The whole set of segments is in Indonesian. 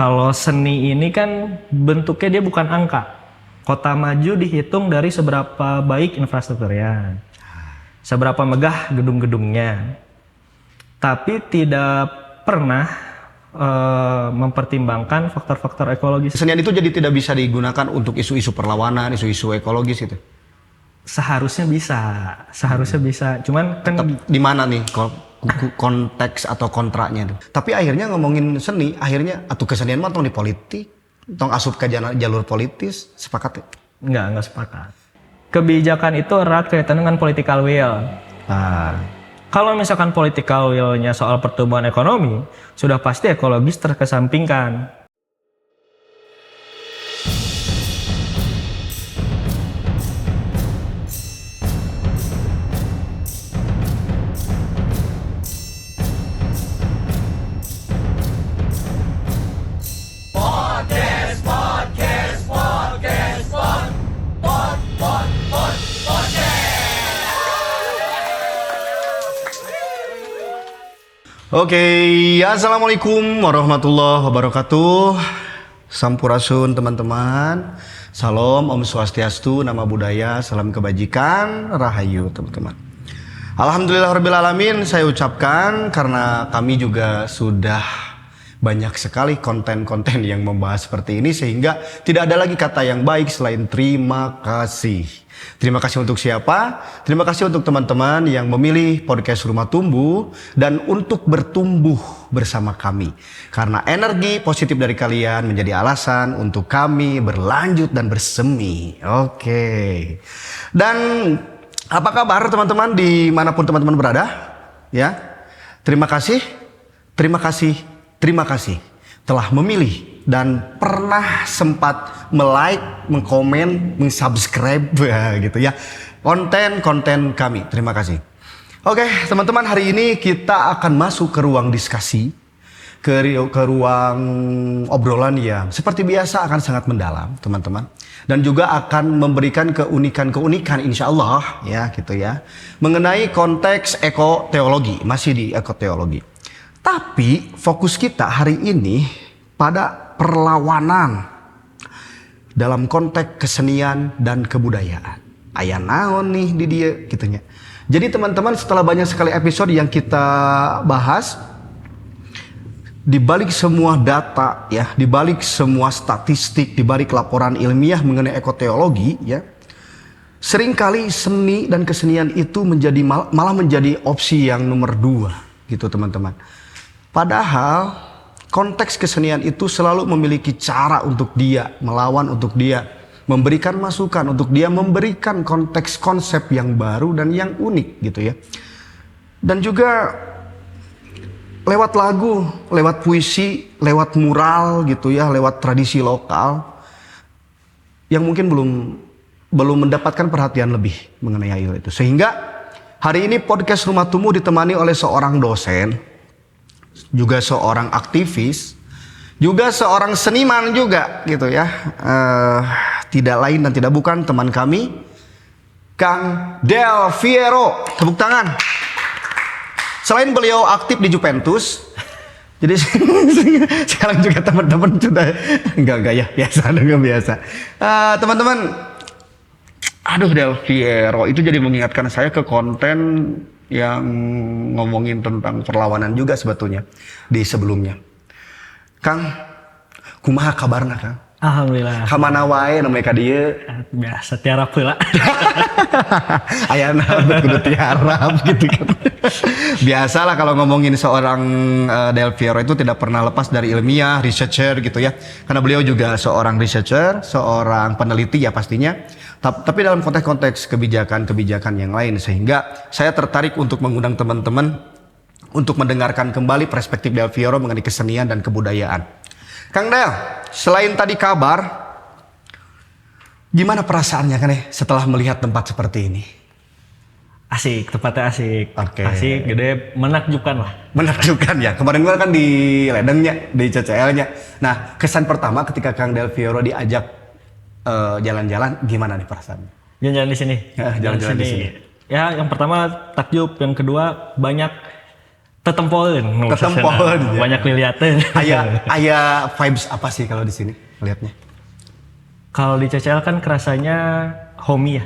Kalau seni ini kan bentuknya dia bukan angka. Kota maju dihitung dari seberapa baik infrastrukturnya, seberapa megah gedung-gedungnya. Tapi tidak pernah mempertimbangkan faktor-faktor ekologis. Kesenian itu jadi tidak bisa digunakan untuk isu-isu perlawanan, isu-isu ekologis itu. Seharusnya bisa. Cuman kan Di mana nih konteks atau kontraknya tuh. Tapi akhirnya ngomongin seni, akhirnya atuh kesenian mah tong di politik, tong asup ke jalur politis, sepakat ya? nggak sepakat. Kebijakan itu erat kaitan dengan political will. Nah, Kalau misalkan political will-nya soal pertumbuhan ekonomi, sudah pasti ekologis terkesampingkan. Oke, assalamualaikum warahmatullahi wabarakatuh. Sampurasun teman-teman. Salam, Om Swastiastu, nama budaya, salam kebajikan, rahayu teman-teman. Alhamdulillahirrabbilalamin saya ucapkan karena kami juga sudah banyak sekali konten-konten yang membahas seperti ini sehingga tidak ada lagi kata yang baik selain terima kasih. Terima kasih untuk siapa? Terima kasih untuk teman-teman yang memilih podcast Rumah Tumbuh dan untuk bertumbuh bersama kami. Karena energi positif dari kalian menjadi alasan untuk kami berlanjut dan bersemi. Oke. Dan apa kabar teman-teman dimanapun teman-teman berada? Ya, terima kasih, terima kasih, terima kasih telah memilih dan pernah sempat like, mengkomen, mensubscribe gitu ya konten-konten kami. Terima kasih. Oke teman-teman, hari ini kita akan masuk ke ruang diskusi, ke ruang obrolan yang seperti biasa akan sangat mendalam teman-teman, dan juga akan memberikan keunikan-keunikan insya Allah ya gitu ya mengenai konteks ekoteologi, masih di ekoteologi. Tapi fokus kita hari ini pada perlawanan dalam konteks kesenian dan kebudayaan. Aya naon nih di dia gitunya. Jadi teman-teman, setelah banyak sekali episode yang kita bahas, di balik semua data ya, di balik semua statistik, di balik laporan ilmiah mengenai ekoteologi ya, seringkali seni dan kesenian itu malah menjadi opsi yang nomor 2 gitu teman-teman. Padahal konteks kesenian itu selalu memiliki cara untuk dia melawan, untuk dia memberikan masukan, untuk dia memberikan konteks konsep yang baru dan yang unik gitu ya. Dan juga lewat lagu, lewat puisi, lewat mural gitu ya, lewat tradisi lokal yang mungkin belum mendapatkan perhatian lebih mengenai hal itu. Sehingga hari ini podcast Rumah Tumbuh ditemani oleh seorang dosen, juga seorang aktivis, juga seorang seniman juga gitu ya. Tidak lain dan tidak bukan teman kami, Kang Del Fiero. Tepuk tangan. Selain beliau aktif di Juventus, jadi sekarang juga teman-teman sudah enggak ya, biasa. Teman-teman, aduh, Del Fiero itu jadi mengingatkan saya ke konten yang ngomongin tentang perlawanan juga sebetulnya di sebelumnya. Kang, kumaha kabarna Kang? Alhamdulillah. Kamana wae namanya ka dieu? Biasa tiarap heula. Ayana kudu tiarap gitu kan. Biasalah kalau ngomongin seorang Del Fiero itu tidak pernah lepas dari ilmiah, researcher gitu ya. Karena beliau juga seorang researcher, seorang peneliti ya pastinya. Tapi dalam konteks kebijakan-kebijakan yang lain, sehingga saya tertarik untuk mengundang teman-teman untuk mendengarkan kembali perspektif Del Fiero mengenai kesenian dan kebudayaan. Kang Del, selain tadi kabar, gimana perasaannya kan setelah melihat tempat seperti ini? Asik, tempatnya asik. Oke. Asik, gede, menakjubkan lah. Menakjubkan ya. Kemarin gua kan di Ledengnya, di CCL-nya. Nah, kesan pertama ketika Kang Del Fiero diajak jalan-jalan, gimana nih perasaannya? Jalan-jalan di sini. Jalan-jalan di sini. Ya, yang pertama takjub, yang kedua banyak Tetempoeun. Tetempoeun, ya. Banyak liliateun. Aya vibes apa sih kalau di sini lihatnya? Kalau di CCL kan kerasanya homey ya.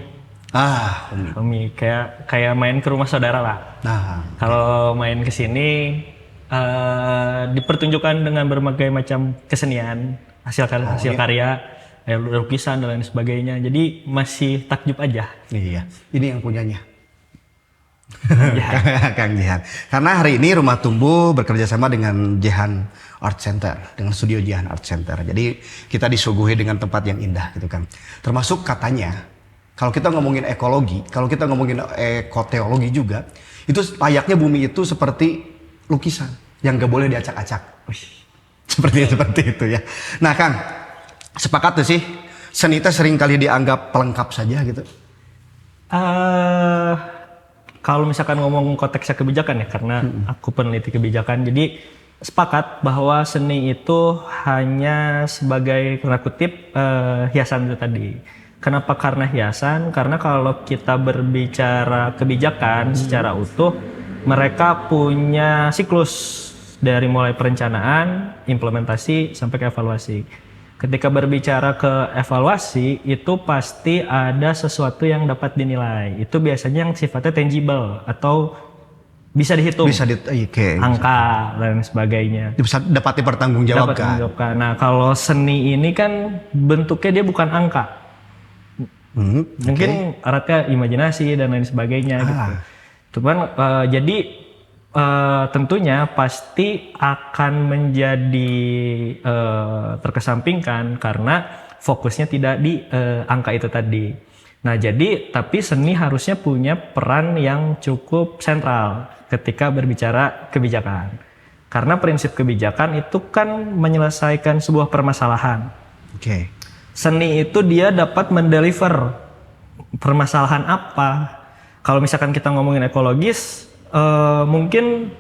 Umi. Homey kayak main ke rumah saudara lah. Nah, Kalau main ke sini dipertunjukkan dengan berbagai macam kesenian, hasil karya, lukisan dan lain sebagainya. Jadi masih takjub aja. iya. Ini yang punyanya. Ya. Kang Jihan. Karena hari ini Rumah Tumbuh bekerja sama dengan Jihan Art Center, dengan studio Jihan Art Center. Jadi kita disuguhi dengan tempat yang indah gitu kan. Termasuk katanya, kalau kita ngomongin ekologi, kalau kita ngomongin ekoteologi juga, itu layaknya bumi itu seperti lukisan yang gak boleh diacak-acak. Seperti itu ya. Nah Kang, sepakat tuh sih, seni itu sering kali dianggap pelengkap saja gitu. Kalau misalkan ngomong konteksnya kebijakan ya, karena aku peneliti kebijakan, jadi sepakat bahwa seni itu hanya sebagai tanda kutip hiasan itu tadi. Kenapa karena hiasan? Karena kalau kita berbicara kebijakan secara utuh, mereka punya siklus dari mulai perencanaan, implementasi, sampai ke evaluasi. Ketika berbicara ke evaluasi, itu pasti ada sesuatu yang dapat dinilai. Itu biasanya yang sifatnya tangible atau bisa dihitung. Angka dan sebagainya. Bisa dapat dipertanggungjawabkan. Nah, kalau seni ini kan bentuknya dia bukan angka. Mungkin artinya imajinasi dan lain sebagainya gitu. Cuman jadi tentunya pasti akan menjadi terkesampingkan karena fokusnya tidak di angka itu tadi. Nah jadi tapi seni harusnya punya peran yang cukup sentral ketika berbicara kebijakan. Karena prinsip kebijakan itu kan menyelesaikan sebuah permasalahan. Seni itu dia dapat mendeliver permasalahan apa. Kalau misalkan kita ngomongin ekologis, mungkin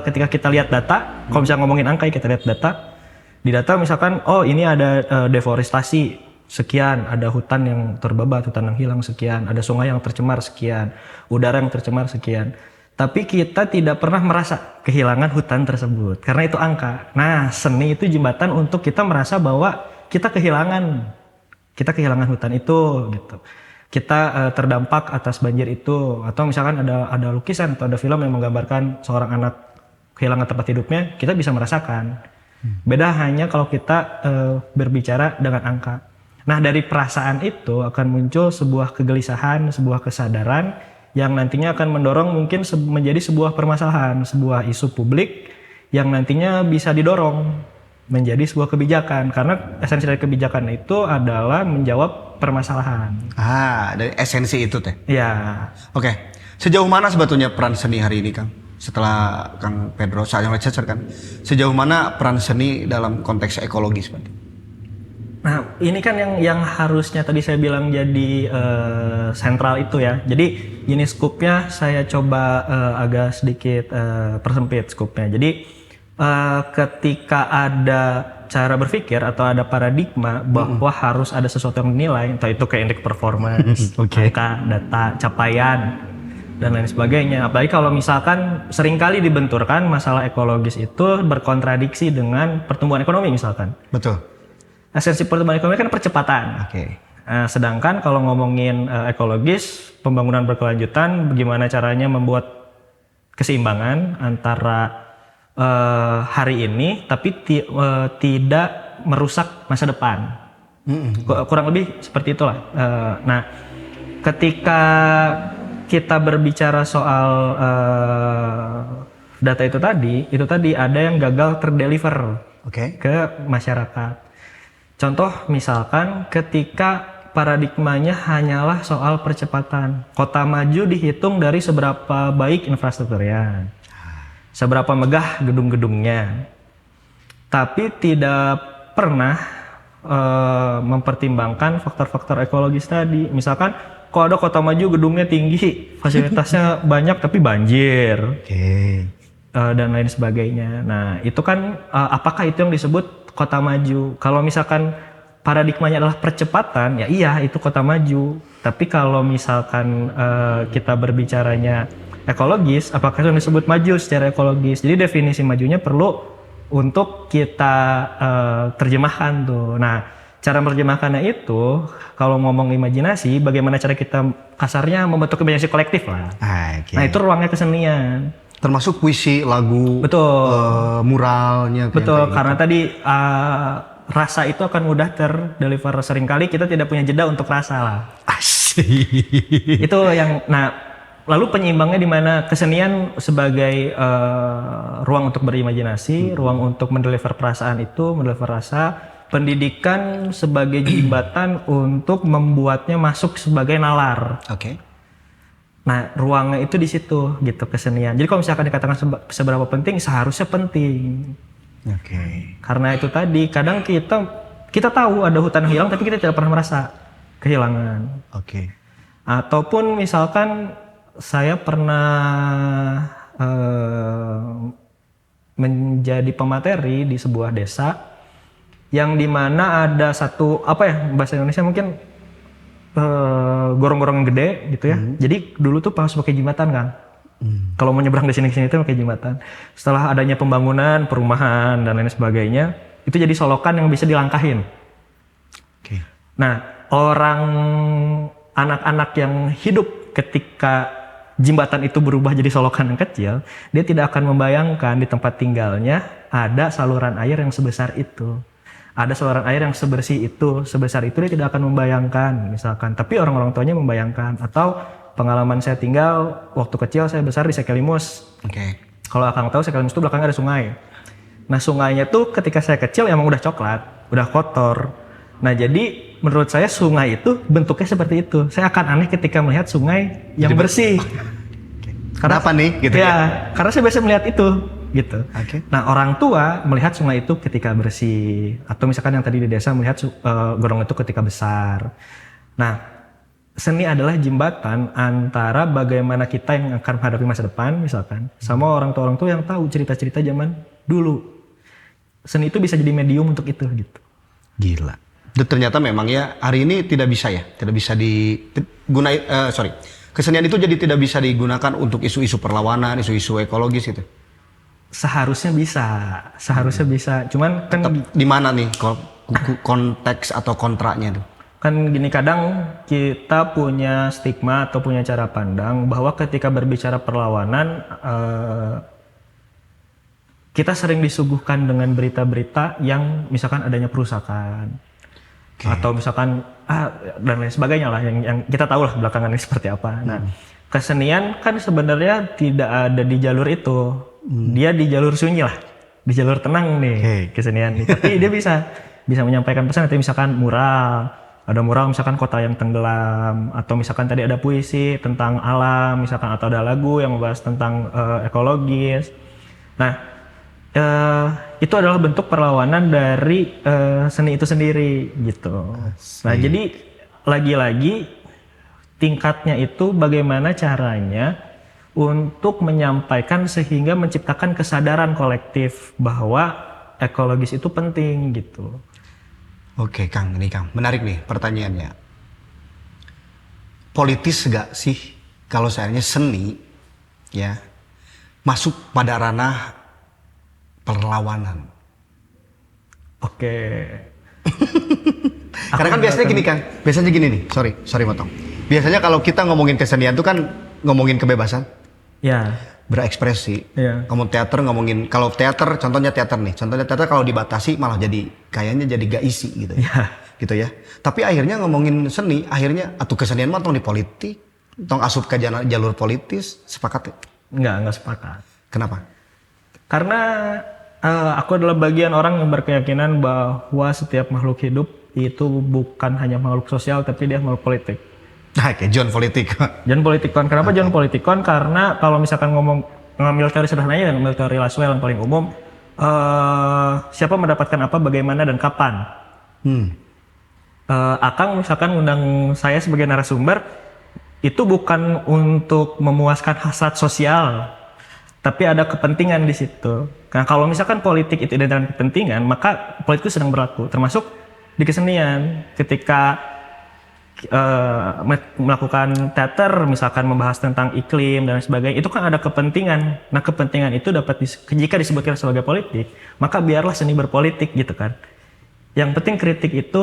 ketika kita lihat data, kalau misalnya ngomongin angka kita lihat data, di data misalkan ini ada deforestasi sekian, ada hutan yang terbabat, hutan yang hilang sekian, ada sungai yang tercemar sekian, udara yang tercemar sekian. Tapi kita tidak pernah merasa kehilangan hutan tersebut karena itu angka. Nah, seni itu jembatan untuk kita merasa bahwa kita kehilangan hutan itu gitu. Kita terdampak atas banjir itu, atau misalkan ada lukisan atau ada film yang menggambarkan seorang anak kehilangan tempat hidupnya, kita bisa merasakan. Beda hanya kalau kita berbicara dengan angka. Nah dari perasaan itu akan muncul sebuah kegelisahan, sebuah kesadaran yang nantinya akan mendorong mungkin menjadi sebuah permasalahan, sebuah isu publik yang nantinya bisa didorong menjadi sebuah kebijakan, karena esensi dari kebijakan itu adalah menjawab permasalahan. Dari esensi itu teh. Ya. Oke. Sejauh mana sebetulnya peran seni hari ini, Kang? Setelah Kang Pedro saat yang researcher kan, sejauh mana peran seni dalam konteks ekologis, Pak? Nah, ini kan yang harusnya tadi saya bilang jadi sentral itu ya. Jadi ini skupnya saya coba agak sedikit persempit skupnya. Jadi ketika ada cara berpikir atau ada paradigma bahwa harus ada sesuatu yang dinilai, entah itu kayak indeks performance, angka, data, capaian, dan lain sebagainya. Apalagi kalau misalkan seringkali dibenturkan masalah ekologis itu berkontradiksi dengan pertumbuhan ekonomi misalkan. Betul. Esensi pertumbuhan ekonomi kan percepatan. Sedangkan kalau ngomongin ekologis, pembangunan berkelanjutan, bagaimana caranya membuat keseimbangan antara hari ini tapi tidak merusak masa depan. Kurang lebih seperti itulah. Nah, ketika kita berbicara soal data itu tadi ada yang gagal terdeliver ke masyarakat. Contoh misalkan ketika paradigmanya hanyalah soal percepatan. Kota maju dihitung dari seberapa baik infrastrukturnya, seberapa megah gedung-gedungnya, tapi tidak pernah mempertimbangkan faktor-faktor ekologis tadi. Misalkan kalau ada kota maju gedungnya tinggi, fasilitasnya banyak tapi banjir, dan lain sebagainya. Nah itu kan apakah itu yang disebut kota maju? Kalau misalkan paradigmanya adalah percepatan, ya iya itu kota maju. Tapi kalau misalkan kita berbicaranya ekologis, apakah itu disebut maju secara ekologis? Jadi definisi majunya perlu untuk kita terjemahkan tuh. Nah, cara menerjemahkannya itu kalau ngomong imajinasi, bagaimana cara kita kasarnya membentuk imajinasi kolektif lah. Oke. Nah, itu ruangnya kesenian. Termasuk puisi, lagu, Betul. muralnya. Betul, karena tadi rasa itu akan mudah terdeliver, seringkali kita tidak punya jeda untuk rasa lah. Asik. Itu yang, nah, lalu penyeimbangnya di mana kesenian sebagai ruang untuk berimajinasi, ruang untuk mendeliver perasaan itu, mendeliver rasa, pendidikan sebagai jembatan untuk membuatnya masuk sebagai nalar. Oke. Nah, ruangnya itu di situ gitu kesenian. Jadi kalau misalkan dikatakan seberapa penting, seharusnya penting. Oke. Karena itu tadi kadang kita tahu ada hutan hilang tapi kita tidak pernah merasa kehilangan. Oke. Ataupun misalkan saya pernah menjadi pemateri di sebuah desa yang dimana ada satu apa ya bahasa Indonesia mungkin gorong-gorong yang gede gitu ya. Jadi dulu tuh pas pakai jembatan kan. Kalau mau nyebrang di sini ke sini itu pakai jembatan. Setelah adanya pembangunan, perumahan dan lain sebagainya, itu jadi solokan yang bisa dilangkahin. Oke. Nah, anak-anak yang hidup ketika jembatan itu berubah jadi solokan yang kecil, dia tidak akan membayangkan di tempat tinggalnya ada saluran air yang sebesar itu. Ada saluran air yang sebersih itu, sebesar itu dia tidak akan membayangkan misalkan. Tapi orang-orang tuanya membayangkan. Atau pengalaman saya tinggal waktu kecil saya besar di Sekelimus. Oke. Kalau Akang tahu Sekelimus itu belakangnya ada sungai. Nah sungainya tuh ketika saya kecil emang udah coklat, udah kotor. Nah jadi menurut saya sungai itu bentuknya seperti itu. Saya akan aneh ketika melihat sungai yang bersih. Kenapa nih? Gitu ya, karena saya biasa melihat itu. Gitu. Oke. Nah orang tua melihat sungai itu ketika bersih, atau misalkan yang tadi di desa melihat gorong itu ketika besar. Nah seni adalah jembatan antara bagaimana kita yang akan menghadapi masa depan misalkan, sama orang tua yang tahu cerita-cerita zaman dulu. Seni itu bisa jadi medium untuk itu gitu. Gila. Dan ternyata memang ya hari ini tidak bisa kesenian itu jadi tidak bisa digunakan untuk isu-isu perlawanan, isu-isu ekologis gitu. Seharusnya bisa. Cuman kan di mana nih konteks atau kontraknya tuh? Kan gini, kadang kita punya stigma atau punya cara pandang bahwa ketika berbicara perlawanan kita sering disuguhkan dengan berita-berita yang misalkan adanya perusakan. Atau misalkan dan lain sebagainya lah yang kita tahu lah belakangan ini seperti apa. Nah, kesenian kan sebenarnya tidak ada di jalur itu. Dia di jalur sunyi lah, di jalur tenang nih kesenian nih. Tapi dia bisa menyampaikan pesan. Atau misalkan ada mural misalkan kota yang tenggelam, atau misalkan tadi ada puisi tentang alam misalkan, atau ada lagu yang membahas tentang ekologis. Nah itu adalah bentuk perlawanan dari seni itu sendiri gitu. Nah jadi lagi-lagi tingkatnya itu bagaimana caranya untuk menyampaikan sehingga menciptakan kesadaran kolektif bahwa ekologis itu penting gitu. Oke Kang, ini Kang, menarik nih pertanyaannya. Politis gak sih kalau seandainya seni ya masuk pada ranah perlawanan? Oke. Karena kan biasanya gini Kang, biasanya gini nih, sorry motong. Biasanya kalau kita ngomongin kesenian itu kan ngomongin kebebasan. Ya. Berekspresi. Ya. Kalau teater, contohnya teater kalau dibatasi malah kayaknya jadi gak isi gitu ya. Gitu ya. Tapi akhirnya ngomongin seni, atau kesenian mah tong di politik, tong asup ke jalur politis, sepakat ya? Enggak sepakat. Kenapa? Karena aku adalah bagian orang yang berkeyakinan bahwa setiap makhluk hidup itu bukan hanya makhluk sosial, tapi dia makhluk politik. Nah, kayak John Politikon. Kenapa John Politikon? Karena kalau misalkan ngambil teori sederhananya dan ngambil teori Laswell yang paling umum, siapa mendapatkan apa, bagaimana, dan kapan. Akang misalkan undang saya sebagai narasumber, itu bukan untuk memuaskan hasrat sosial, tapi ada kepentingan di situ. Nah, kalau misalkan politik itu identik dengan kepentingan, maka politik itu sedang berlaku, termasuk di kesenian. Ketika melakukan teater, misalkan membahas tentang iklim dan sebagainya, itu kan ada kepentingan. Nah, kepentingan itu jika disebutkan sebagai politik, maka biarlah seni berpolitik gitu kan. Yang penting kritik itu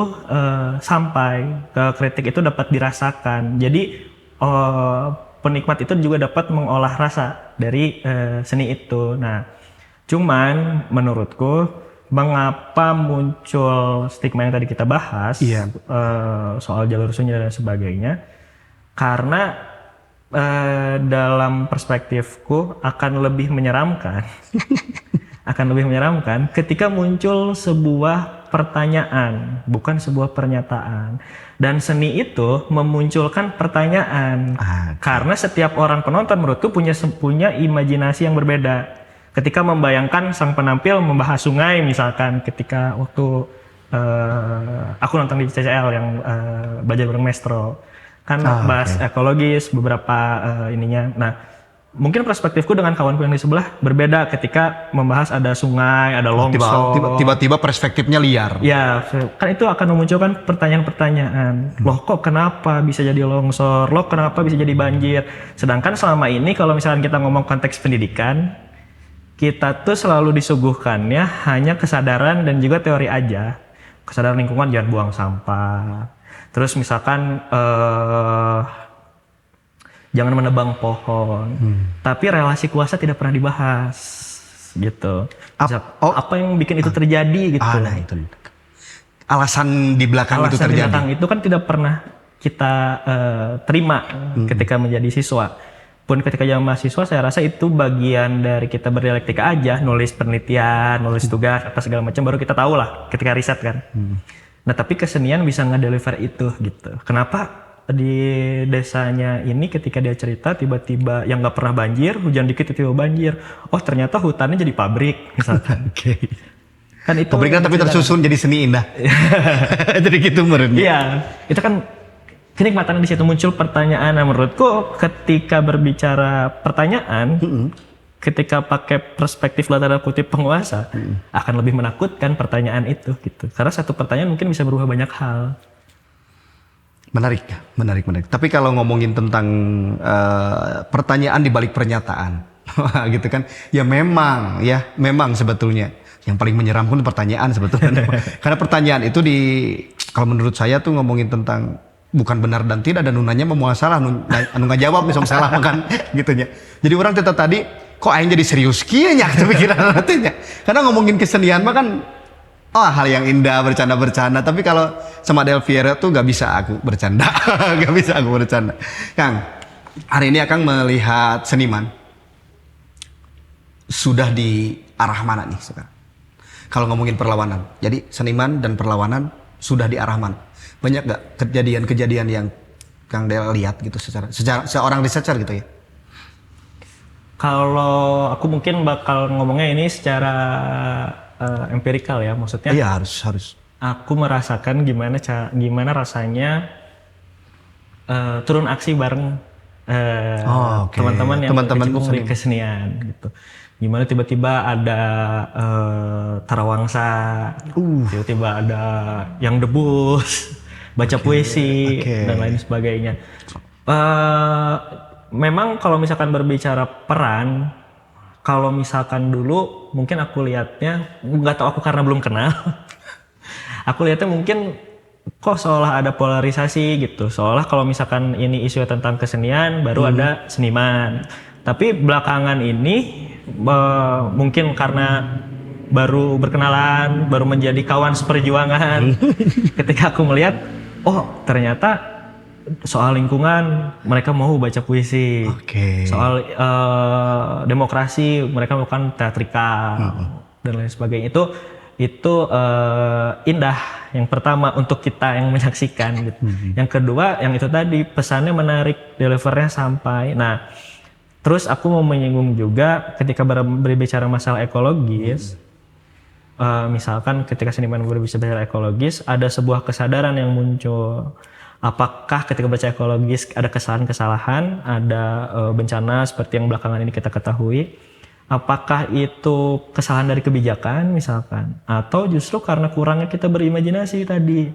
sampai, kritik itu dapat dirasakan. Jadi penikmat itu juga dapat mengolah rasa dari seni itu. Nah, cuman menurutku mengapa muncul stigma yang tadi kita bahas, soal jalur sunyi dan sebagainya, karena dalam perspektifku akan lebih menyeramkan ketika muncul sebuah pertanyaan, bukan sebuah pernyataan. Dan seni itu memunculkan pertanyaan, karena setiap orang penonton menurutku punya imajinasi yang berbeda. Ketika membayangkan sang penampil membahas sungai, misalkan ketika waktu aku nonton di CCL yang Belajar Bareng Maestro, kan bahas ekologis beberapa ininya. Nah, mungkin perspektifku dengan kawanku yang di sebelah berbeda ketika membahas ada sungai, ada longsor. Tiba-tiba perspektifnya liar. Ya, kan itu akan memunculkan pertanyaan-pertanyaan. Loh, kok kenapa bisa jadi longsor? Loh, kenapa bisa jadi banjir? Sedangkan selama ini kalau misalkan kita ngomong konteks pendidikan, kita tuh selalu disuguhkannya hanya kesadaran dan juga teori aja. Kesadaran lingkungan, jangan buang sampah. Terus misalkan jangan menebang pohon. Tapi relasi kuasa tidak pernah dibahas gitu. Apa yang bikin itu terjadi gitu. Nah itu. Alasan di belakang itu terjadi. Alasan di belakang itu kan tidak pernah kita terima ketika menjadi siswa. Pun ketika zaman mahasiswa saya rasa itu bagian dari kita berdialektika aja, nulis penelitian, nulis tugas, apa segala macam, baru kita tahu lah ketika riset kan. Nah, tapi kesenian bisa nge-deliver itu gitu. Kenapa di desanya ini ketika dia cerita tiba-tiba yang nggak pernah banjir, hujan dikit tiba-tiba banjir. Oh, ternyata hutannya jadi pabrik misalkan. Kan itu pabriknya tapi tersusun jadi seni indah. Jadi gitu menurutnya. Iya, itu kan kenikmatan di situ muncul pertanyaan. Nah, menurutku ketika berbicara pertanyaan, ketika pakai perspektif tanda kutip penguasa, akan lebih menakutkan pertanyaan itu gitu. Karena satu pertanyaan mungkin bisa berubah banyak hal. Menarik. Tapi kalau ngomongin tentang pertanyaan di balik pernyataan, gitu kan? Ya memang sebetulnya yang paling menyeramkan pertanyaan sebetulnya. Karena pertanyaan itu kalau menurut saya tuh ngomongin tentang bukan benar dan tidak, dan nunanya mau salah, anu nggak jawab nih salah makan gitunya. Jadi orang tetap tadi kok aing jadi serius kieu nya kepikiran nantinya. Karena ngomongin kesenian mah kan hal yang indah, bercanda. Tapi kalau sama Del Piero tuh nggak bisa aku bercanda. Kang, hari ini Akang melihat seniman sudah di arah mana nih sekarang? Kalau ngomongin perlawanan, jadi seniman dan perlawanan sudah di arah mana? Banyak gak kejadian-kejadian yang Kang Del lihat gitu secara seorang researcher gitu ya? Kalau aku mungkin bakal ngomongnya ini secara empirikal ya, maksudnya. Iya, harus. Aku merasakan gimana rasanya turun aksi bareng teman-teman yang berkecimpung di kesenian gitu. Gimana tiba-tiba ada tarawangsa, tiba-tiba ada yang debus, baca puisi dan lain sebagainya. Memang kalau misalkan berbicara peran, kalau misalkan dulu mungkin aku lihatnya, nggak tahu aku karena belum kenal, aku lihatnya mungkin kok seolah ada polarisasi gitu, seolah kalau misalkan ini isu tentang kesenian baru ada seniman. Tapi belakangan ini mungkin karena baru berkenalan, baru menjadi kawan seperjuangan, ketika aku melihat, oh ternyata soal lingkungan mereka mau baca puisi, soal demokrasi mereka melakukan teatrikal dan lain sebagainya. Itu indah. Yang pertama untuk kita yang menyaksikan gitu. Yang kedua yang itu tadi, pesannya menarik, delivernya sampai. Nah, terus aku mau menyinggung juga ketika berbicara masalah ekologis, misalkan ketika seniman berbicara ekologis, ada sebuah kesadaran yang muncul. Apakah ketika baca ekologis ada kesalahan-kesalahan, ada bencana seperti yang belakangan ini kita ketahui, apakah itu kesalahan dari kebijakan misalkan, atau justru karena kurangnya kita berimajinasi tadi.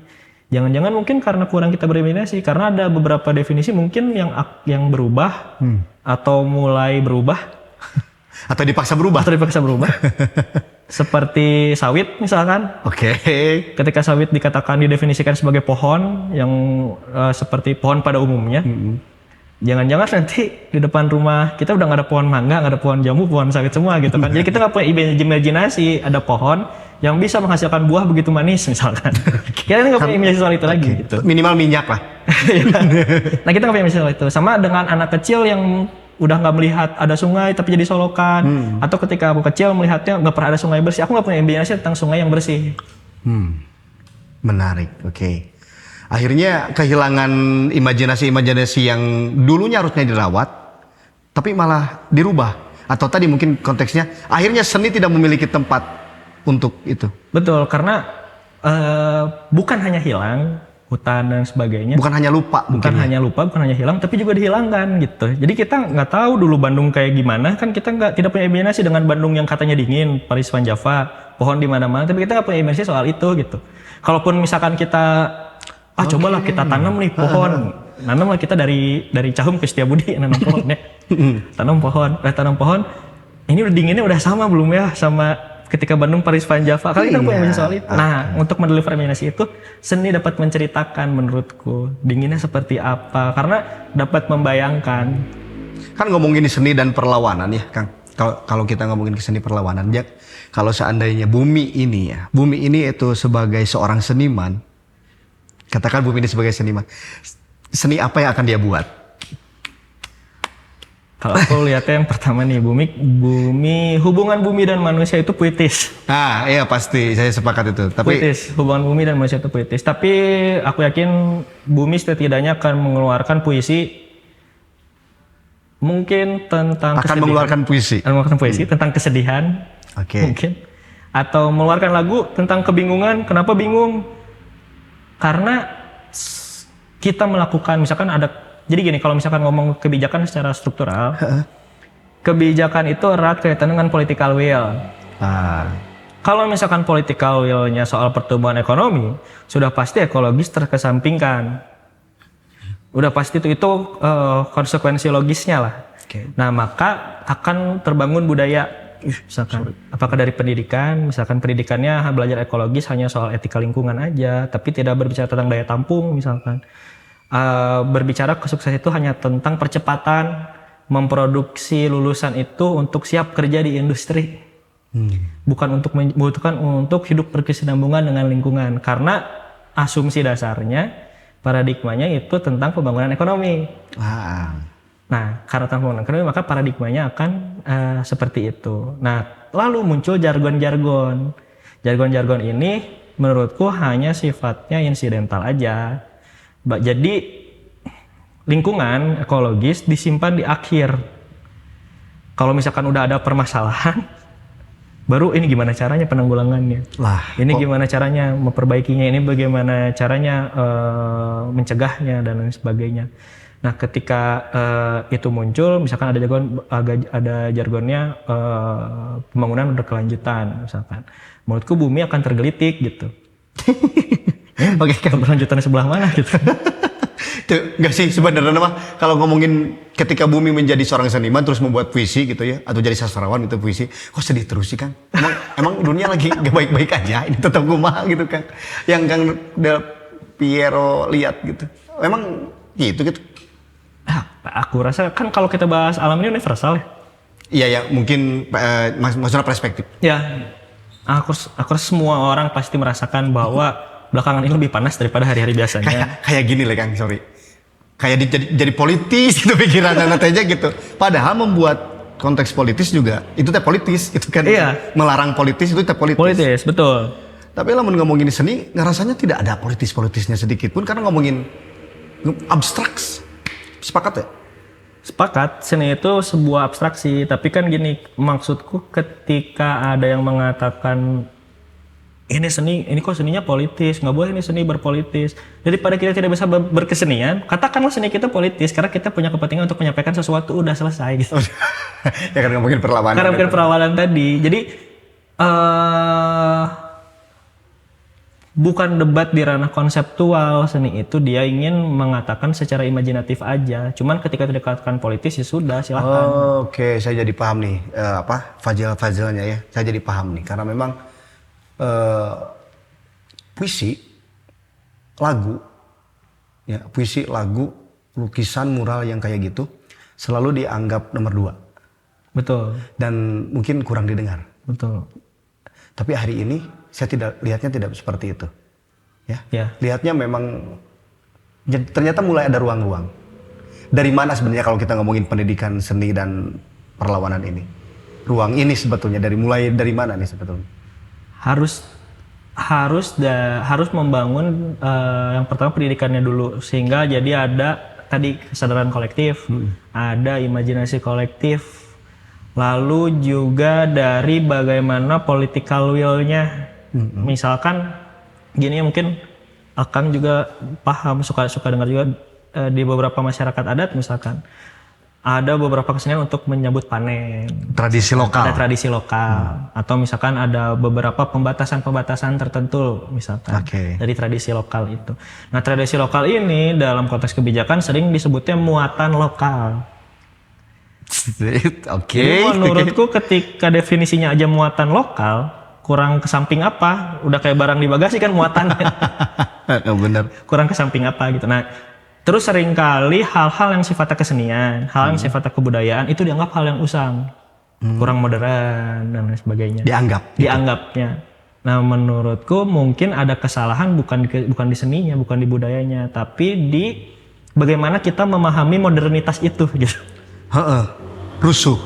Jangan-jangan mungkin karena kurang kita berimajinasi, karena ada beberapa definisi mungkin yang berubah atau mulai berubah Atau dipaksa berubah. atau dipaksa berubah. Seperti sawit misalkan. Oke. Ketika sawit dikatakan didefinisikan sebagai pohon yang seperti pohon pada umumnya. Jangan-jangan nanti di depan rumah kita udah nggak ada pohon mangga, nggak ada pohon jambu, pohon sawit semua gitu kan. Jadi kita nggak punya imajinasi ada pohon yang bisa menghasilkan buah begitu manis misalkan. Kita nggak punya imajinasi soal itu lagi gitu. Minimal minyak lah. Nah kita nggak punya imajinasi soal itu. Sama dengan anak kecil yang udah nggak melihat ada sungai tapi jadi solokan. Atau ketika aku kecil melihatnya nggak pernah ada sungai bersih. Aku nggak punya imajinasi tentang sungai yang bersih. Menarik, oke. Akhirnya kehilangan imajinasi-imajinasi yang dulunya harusnya dirawat, tapi malah dirubah. Atau tadi mungkin konteksnya, akhirnya seni tidak memiliki tempat untuk itu. Betul, karena bukan hanya hilang hutan dan sebagainya. Bukan hanya lupa Bukan mungkin. hanya lupa, bukan hanya hilang, tapi juga dihilangkan gitu. Jadi kita nggak tahu dulu Bandung kayak gimana, kan kita tidak punya imajinasi dengan Bandung yang katanya dingin, Paris Van Java, pohon di mana-mana, tapi kita nggak punya imajinasi soal itu gitu. Kalaupun misalkan kita, cobalah kita tanam nih pohon, nanamlah kita dari Cahum ke Setiabudi nanam pohon ya, tanam pohon. Ini udah dinginnya udah sama belum ya sama ketika Bandung Paris Van Java, kali kita punya imajinasi soal itu. Nah, untuk mendeliver imajinasi itu, seni dapat menceritakan menurutku dinginnya seperti apa, karena dapat membayangkan. Kan ngomongin seni dan perlawanan ya, Kang. Kalau kita ngomongin seni perlawanan, Jack, kalau seandainya bumi ini itu sebagai seorang seniman, katakan bumi ini sebagai seniman, seni apa yang akan dia buat? Kalau aku lihatnya yang pertama nih, hubungan bumi dan manusia itu puitis. Nah, iya pasti saya sepakat itu. Tapi Puitis, hubungan bumi dan manusia itu puitis. Tapi aku yakin bumi setidaknya akan mengeluarkan puisi, mungkin tentang akan mengeluarkan puisi. Tentang kesedihan, Oke. mungkin, atau mengeluarkan lagu tentang kebingungan. Kenapa bingung? Karena kita melakukan, misalkan ada. Jadi gini, kalau misalkan ngomong kebijakan secara struktural, kebijakan itu erat kaitan dengan political will. Kalau misalkan political will-nya soal pertumbuhan ekonomi, sudah pasti ekologis terkesampingkan. Udah pasti itu konsekuensi logisnya lah. Nah, maka akan terbangun budaya, misalkan apakah dari pendidikan, misalkan pendidikannya belajar ekologis hanya soal etika lingkungan aja, tapi tidak berbicara tentang daya tampung misalkan. Berbicara kesuksesan itu hanya tentang percepatan memproduksi lulusan itu untuk siap kerja di industri, bukan untuk hidup berkesinambungan dengan lingkungan, karena asumsi dasarnya paradigmanya itu tentang pembangunan ekonomi. Nah, karena tentang pembangunan ekonomi maka paradigmanya akan seperti itu. Nah, lalu muncul jargon-jargon ini menurutku hanya sifatnya insidental aja. Jadi lingkungan ekologis disimpan di akhir. Kalau misalkan udah ada permasalahan, baru ini gimana caranya penanggulangannya. Ini gimana caranya memperbaikinya, ini bagaimana caranya mencegahnya dan lain sebagainya. Nah, ketika itu muncul, misalkan ada jargonnya pembangunan berkelanjutan, misalkan. Menurutku bumi akan tergelitik gitu. Oke, keberlanjutan sebelah mana gitu. Tuh, enggak sih sebenarnya mah kalau ngomongin ketika bumi menjadi seorang seniman terus membuat puisi gitu ya, atau jadi sastrawan itu puisi, kok sedih terus sih Kang? Emang dunia lagi gak baik-baik aja, ini tetap kumaha gitu Kang. Yang Kang Del Piero lihat gitu. Emang gitu. Aku rasa kan kalau kita bahas alam ini universal ya. Iya ya, mungkin maksudnya perspektif. Ya, aku rasa semua orang pasti merasakan bahwa belakangan ini lebih panas daripada hari-hari biasanya. Kayak gini lah Kang, sorry. Kayak jadi politis gitu pikiran anak aja gitu. Padahal membuat konteks politis juga itu teh politis gitu kan. Iya. Melarang politis itu teh politis. Politis, betul. Tapi lah ngomongin seni, ngerasanya tidak ada politis-politisnya sedikit pun karena ngomongin abstraks. Sepakat ya? Sepakat, seni itu sebuah abstraksi. Tapi kan gini, maksudku ketika ada yang mengatakan ini seni, ini kok seninya politis, nggak boleh ini seni berpolitis. Daripada kita tidak bisa berkesenian, katakanlah seni kita politis, karena kita punya kepentingan untuk menyampaikan sesuatu, udah selesai gitu. Ya kan ngomongin perlawanan. Karena mungkin perlawanan tadi. Jadi bukan debat di ranah konseptual. Seni itu dia ingin mengatakan secara imajinatif aja. Cuman ketika dikatakan politis ya sudah, silahkan. Oke, saya jadi paham nih fazil-fazilnya ya. Saya jadi paham nih karena memang puisi, lagu, lukisan, mural yang kayak gitu selalu dianggap nomor 2. Betul. Dan mungkin kurang didengar. Betul. Tapi hari ini saya lihatnya tidak seperti itu. Ya. Lihatnya memang ternyata mulai ada ruang-ruang. Dari mana sebenarnya kalau kita ngomongin pendidikan seni dan perlawanan ini? Ruang ini sebetulnya mulai dari mana nih sebetulnya? Harus membangun yang pertama pendidikannya dulu, sehingga jadi ada tadi kesadaran kolektif, ada imajinasi kolektif, lalu juga dari bagaimana political will-nya. Misalkan gini, mungkin Akang juga paham, suka dengar juga di beberapa masyarakat adat misalkan ada beberapa kesenian untuk menyambut panen. Tradisi lokal. Ada tradisi lokal. Atau misalkan ada beberapa pembatasan tertentu misalkan dari tradisi lokal itu. Nah, tradisi lokal ini dalam konteks kebijakan sering disebutnya muatan lokal. Jadi menurutku ketika definisinya aja muatan lokal, kurang kesamping apa? Udah kayak barang di bagasi kan muatannya. Bener. Kurang kesamping apa gitu. Nah, terus seringkali hal-hal yang sifatnya kesenian, hal yang sifatnya kebudayaan itu dianggap hal yang usang, kurang modern dan lain sebagainya. Dianggapnya. Nah, menurutku mungkin ada kesalahan bukan di seninya, bukan di budayanya, tapi di bagaimana kita memahami modernitas itu gitu. Rusuh.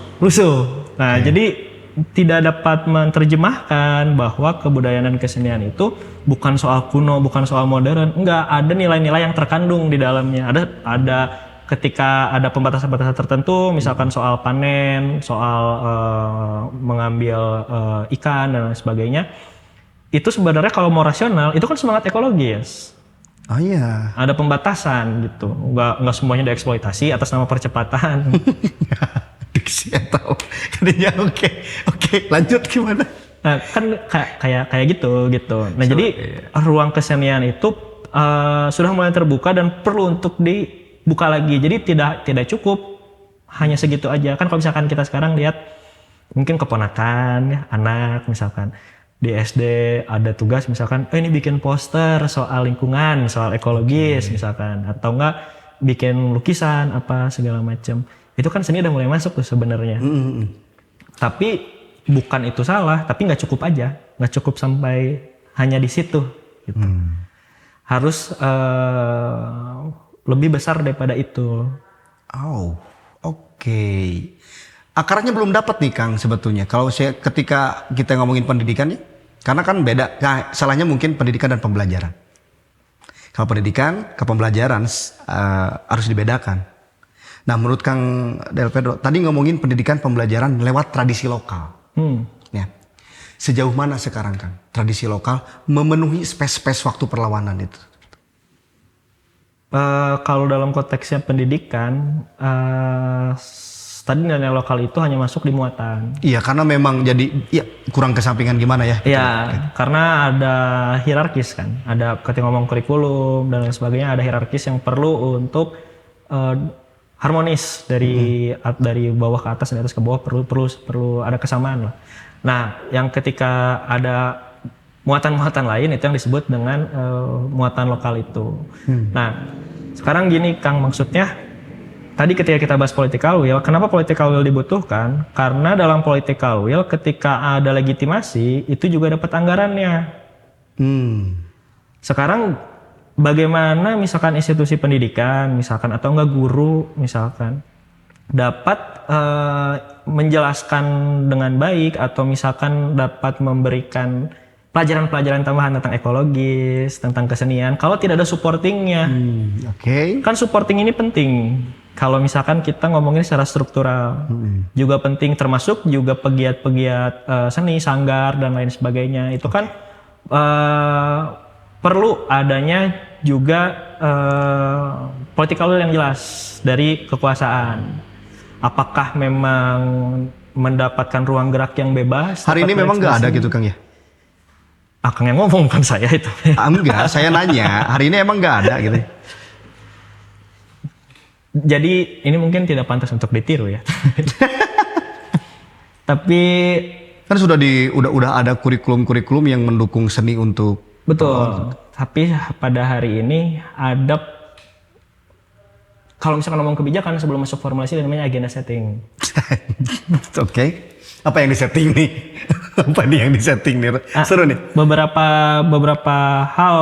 Nah, jadi tidak dapat menerjemahkan bahwa kebudayaan dan kesenian itu bukan soal kuno, bukan soal modern. Enggak, ada nilai-nilai yang terkandung di dalamnya. Ada ketika ada pembatasan-pembatasan tertentu, misalkan soal panen, soal mengambil ikan dan lain sebagainya. Itu sebenarnya kalau mau rasional, itu kan semangat ekologis. Oh iya. Ada pembatasan gitu. Enggak semuanya dieksploitasi atas nama percepatan. Saya tahu. Tadinya oke. Lanjut gimana? Nah, kan kayak gitu. Nah, jadi ruang kesenian itu sudah mulai terbuka dan perlu untuk dibuka lagi. Jadi tidak cukup hanya segitu aja. Kan kalau misalkan kita sekarang lihat mungkin keponakan, anak misalkan di SD ada tugas misalkan ini bikin poster soal lingkungan, soal ekologis misalkan, atau enggak bikin lukisan apa segala macam. Itu kan seni udah mulai masuk tuh sebenarnya. Tapi bukan itu salah, tapi nggak cukup aja, nggak cukup sampai hanya di situ. Gitu. Harus lebih besar daripada itu. Oke. Akarnya belum dapat nih Kang sebetulnya. Kalau ketika kita ngomongin pendidikan nih, karena kan beda. Nah, salahnya mungkin pendidikan dan pembelajaran. Kalau pendidikan ke pembelajaran harus dibedakan. Nah, menurut Kang Del Pedro, tadi ngomongin pendidikan pembelajaran lewat tradisi lokal. Ya. Sejauh mana sekarang Kang tradisi lokal memenuhi space waktu perlawanan itu? Kalau dalam konteksnya pendidikan, tadi nilai lokal itu hanya masuk di muatan. Iya, karena memang jadi kurang kesampingan gimana ya? Iya, karena ada hierarkis kan. Ada ketika ngomong kurikulum dan lain sebagainya, ada hierarkis yang perlu untuk harmonis dari bawah ke atas dan atas ke bawah, perlu ada kesamaan lah. Nah, yang ketika ada muatan-muatan lain itu yang disebut dengan muatan lokal itu. Nah, sekarang gini Kang, maksudnya tadi ketika kita bahas political will, kenapa political will dibutuhkan? Karena dalam political will ketika ada legitimasi itu juga dapat anggarannya. Sekarang bagaimana misalkan institusi pendidikan misalkan atau enggak guru misalkan dapat menjelaskan dengan baik atau misalkan dapat memberikan pelajaran-pelajaran tambahan tentang ekologis, tentang kesenian kalau tidak ada supportingnya. Kan supporting ini penting. Kalau misalkan kita ngomongin secara struktural juga penting, termasuk juga pegiat-pegiat seni, sanggar dan lain sebagainya. Itu kan perlu adanya juga political will yang jelas dari kekuasaan. Apakah memang mendapatkan ruang gerak yang bebas? Hari ini memang nggak ada gitu Kang ya? Akang yang ngomong kan saya itu. Enggak, saya nanya. Hari ini emang nggak ada gitu. Jadi ini mungkin tidak pantas untuk ditiru ya. Tapi Kan udah ada kurikulum yang mendukung seni untuk betul. Tapi pada hari ini ada, kalau misalkan ngomong kebijakan sebelum masuk formulasi namanya agenda setting. Oke. Apa yang disetting nih? Apa nih yang disetting nih? Seru nih. Beberapa hal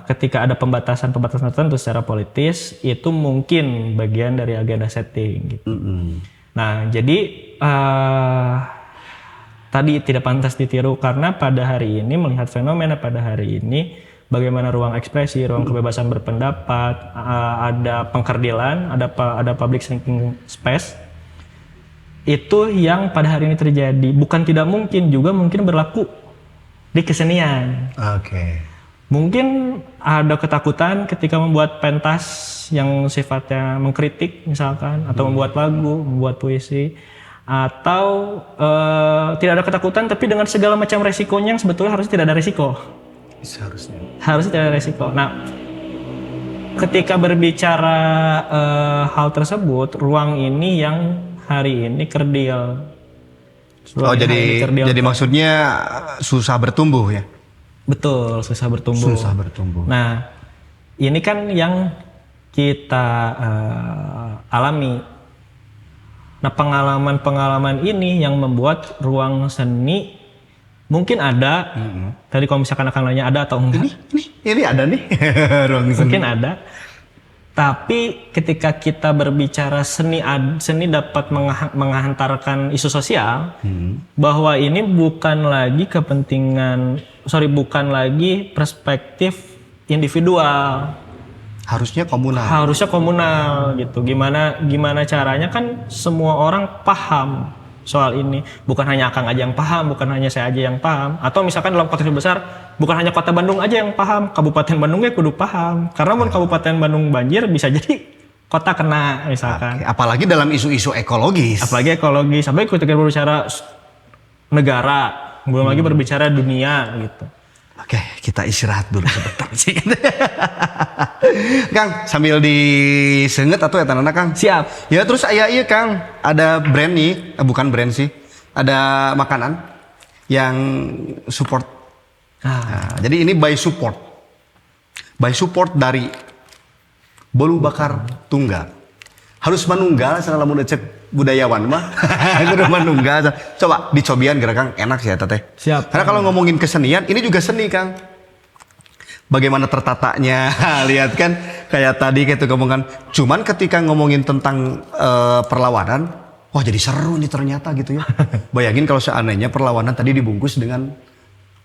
ketika ada pembatasan tertentu secara politis itu mungkin bagian dari agenda setting gitu. Nah, jadi tadi tidak pantas ditiru karena pada hari ini melihat fenomena pada hari ini bagaimana ruang ekspresi, ruang kebebasan berpendapat, ada pengkerdilan, ada public thinking space. Itu yang pada hari ini terjadi. Bukan tidak mungkin, juga mungkin berlaku di kesenian. Oke. Mungkin ada ketakutan ketika membuat pentas yang sifatnya mengkritik misalkan, atau membuat lagu, membuat puisi, atau tidak ada ketakutan tapi dengan segala macam resikonya yang sebetulnya harusnya tidak ada resiko. Harusnya tidak ada resiko. Nah, ketika berbicara hal tersebut, ruang ini yang hari ini kerdil. Jadi maksudnya susah bertumbuh ya? Betul, susah bertumbuh. Nah, ini kan yang kita alami. Nah, pengalaman ini yang membuat ruang seni mungkin ada. Tadi kalau misalkan akan nanya ada atau enggak? Ini ada nih ruang seni. Mungkin ada. Tapi ketika kita berbicara seni dapat menghantarkan isu sosial, bahwa ini bukan lagi bukan lagi perspektif individual. Harusnya komunal gitu. Gimana caranya kan semua orang paham soal ini. Bukan hanya Akang aja yang paham, bukan hanya saya aja yang paham. Atau misalkan dalam konteks besar, bukan hanya Kota Bandung aja yang paham, Kabupaten Bandungnya kudu paham. Karena mun Kabupaten Bandung banjir bisa jadi kota kena misalkan. Apalagi dalam isu-isu ekologis. Sampai ketika berbicara negara, belum lagi berbicara dunia gitu. Oke, kita istirahat dulu sebentar sih. Kang, sambil disenget atau ya tanana Kang? Siap. Ya terus iya Kang, ada brand nih, bukan brand sih. Ada makanan yang support. Nah, jadi ini by support. By support dari Bolu Bakar Tunggal. Harus manunggal salah lamun cek budayawan mah. Kudu manunggal. Coba dicobian gerak Kang, enak sih ya teteh. Siap. Karena kalau ngomongin kesenian, ini juga seni Kang. Bagaimana tertatanya, lihat kan kayak tadi gitu ngomongkan. Cuman ketika ngomongin tentang perlawanan, wah jadi seru nih ternyata gitu ya. Bayangin kalau seandainya perlawanan tadi dibungkus dengan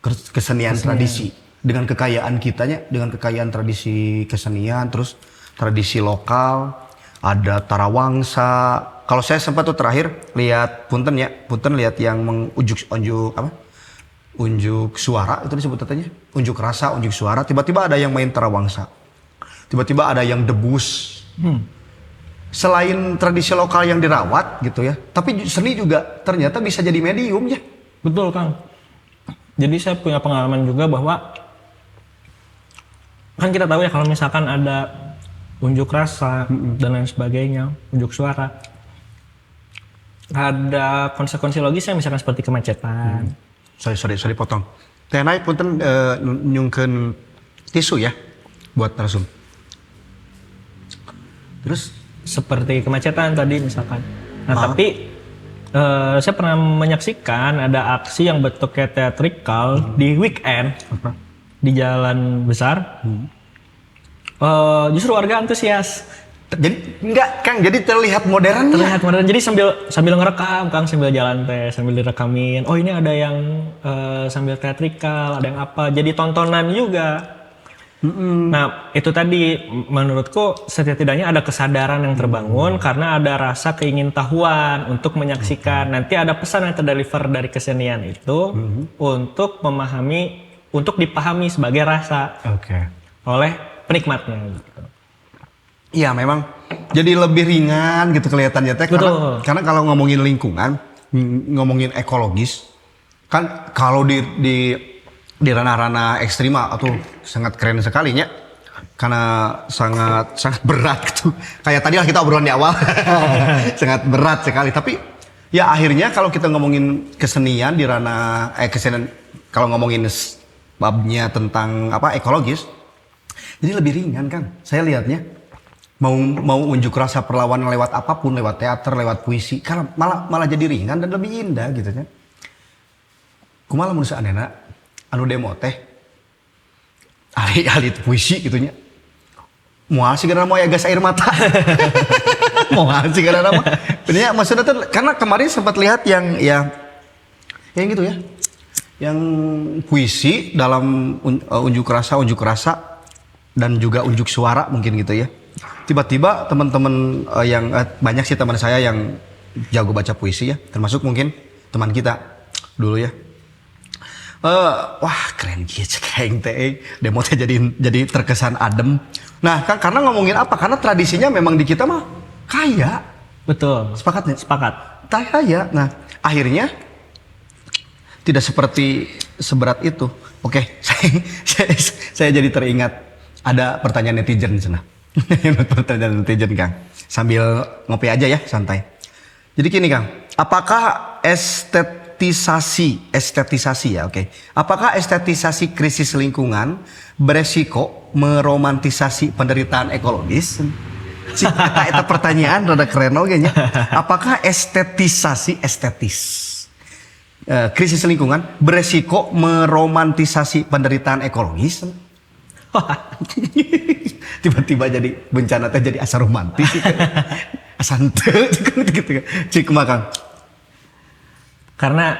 kesenian tradisi, dengan kekayaan kitanya, dengan kekayaan tradisi kesenian, terus tradisi lokal, ada tarawangsa. Kalau saya sempat tuh terakhir lihat punten lihat yang unjuk suara itu disebut katanya, unjuk rasa, unjuk suara. Tiba-tiba ada yang main tarawangsa, tiba-tiba ada yang debus. Selain tradisi lokal yang dirawat gitu ya, tapi seni juga ternyata bisa jadi medium ya. Betul Kang. Jadi saya punya pengalaman juga bahwa kan kita tahu ya kalau misalkan ada unjuk rasa dan lain sebagainya, unjuk suara, ada konsekuensi logisnya misalkan seperti kemacetan. Sorry potong. Teh naik punten nyungkeun tisu ya buat narsum. Terus seperti kemacetan tadi misalkan. Nah, tapi saya pernah menyaksikan ada aksi yang bentuknya teatrikal di weekend di jalan besar. Justru warga antusias. Jadi enggak Kang, jadi terlihat modern. Jadi sambil ngerekam Kang, sambil jalan sambil direkamin. Oh ini ada yang sambil teatrikal, ada yang apa. Jadi tontonan juga. Nah itu tadi menurutku setidaknya ada kesadaran yang terbangun karena ada rasa keingin-tahuan untuk menyaksikan. Nanti ada pesan yang terdeliver dari kesenian itu untuk dipahami sebagai rasa oleh penikmatnya. Gitu. Iya memang jadi lebih ringan gitu kelihatannya teh. Karena kalau ngomongin lingkungan, ngomongin ekologis, kan kalau di di ranah-ranah ekstrima atau sangat keren sekali nya. Karena sangat berat gitu. Kayak tadi lah kita obrolan di awal. Sangat berat sekali. Tapi ya akhirnya kalau kita ngomongin kesenian di ranah kesenian, kalau ngomongin babnya tentang ekologis, jadi lebih ringan kan. Saya lihatnya mau unjuk rasa perlawanan lewat apapun, lewat teater, lewat puisi, karena malah jadi ringan dan lebih indah gitu kan. Kumaha mun saanena anu demo teh ahli puisi gitunya. Moal sih karena mau ya gas air mata. Moal sih karena apa? Sebenarnya maksudnya tuh karena kemarin sempat lihat yang gitu ya. Yang puisi dalam unjuk rasa dan juga unjuk suara mungkin gitu ya. Tiba-tiba teman-teman yang banyak sih teman saya yang jago baca puisi ya, termasuk mungkin teman kita dulu ya. Wah keren gitu kayak teh demo teh jadi terkesan adem. Nah kan karena ngomongin apa? Karena tradisinya memang di kita mah kaya. Betul. Sepakat nih? Sepakat. Kaya. Nah akhirnya tidak seberat itu. Oke, saya jadi teringat ada pertanyaan netizen di sana. Pertanyaan netizen Kang. Sambil ngopi aja ya santai. Jadi gini Kang, apakah estetisasi ya, oke. Apakah estetisasi krisis lingkungan beresiko meromantisasi penderitaan ekologis? Itu pertanyaan rada keren oge nya. Apakah krisis lingkungan beresiko meromantisasi penderitaan ekologis? Tiba-tiba jadi bencana teh jadi asa romantis asa henteu gitu. Cik Kang. Karena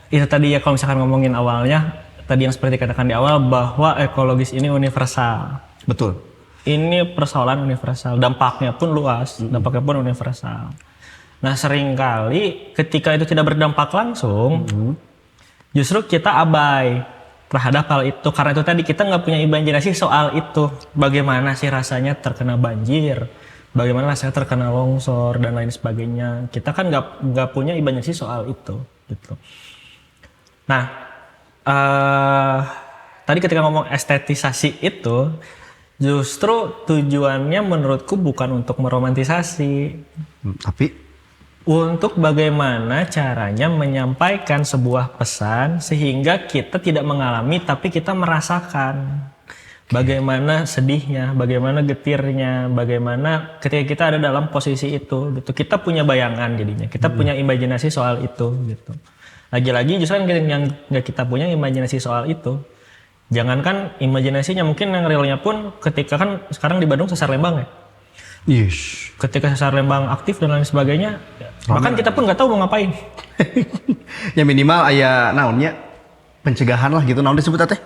itu tadi ya kalau misalkan ngomongin awalnya, tadi yang seperti katakan di awal bahwa ekologis ini universal. Betul. Ini persoalan universal, dampaknya pun luas, dampaknya pun universal. Nah seringkali ketika itu tidak berdampak langsung, justru kita abai terhadap hal itu. Karena itu tadi kita nggak punya imajinasi soal itu. Bagaimana sih rasanya terkena banjir, bagaimana rasanya terkena longsor dan lain sebagainya. Kita kan nggak punya imajinasi soal itu. Gitu. Nah, tadi ketika ngomong estetisasi itu, justru tujuannya menurutku bukan untuk meromantisasi, tapi untuk bagaimana caranya menyampaikan sebuah pesan sehingga kita tidak mengalami tapi kita merasakan. Bagaimana sedihnya, bagaimana getirnya, bagaimana ketika kita ada dalam posisi itu gitu. Kita punya bayangan jadinya, kita punya imajinasi soal itu gitu. Lagi-lagi justru yang nggak kita punya imajinasi soal itu. Jangankan imajinasinya, mungkin yang realnya pun ketika kan sekarang di Bandung sesar Lembang ya. Yes. Ketika sesar Lembang aktif dan lain sebagainya, bahkan kita pun nggak tahu mau ngapain. Ya minimal aya naonnya pencegahan lah gitu, naon disebut teh?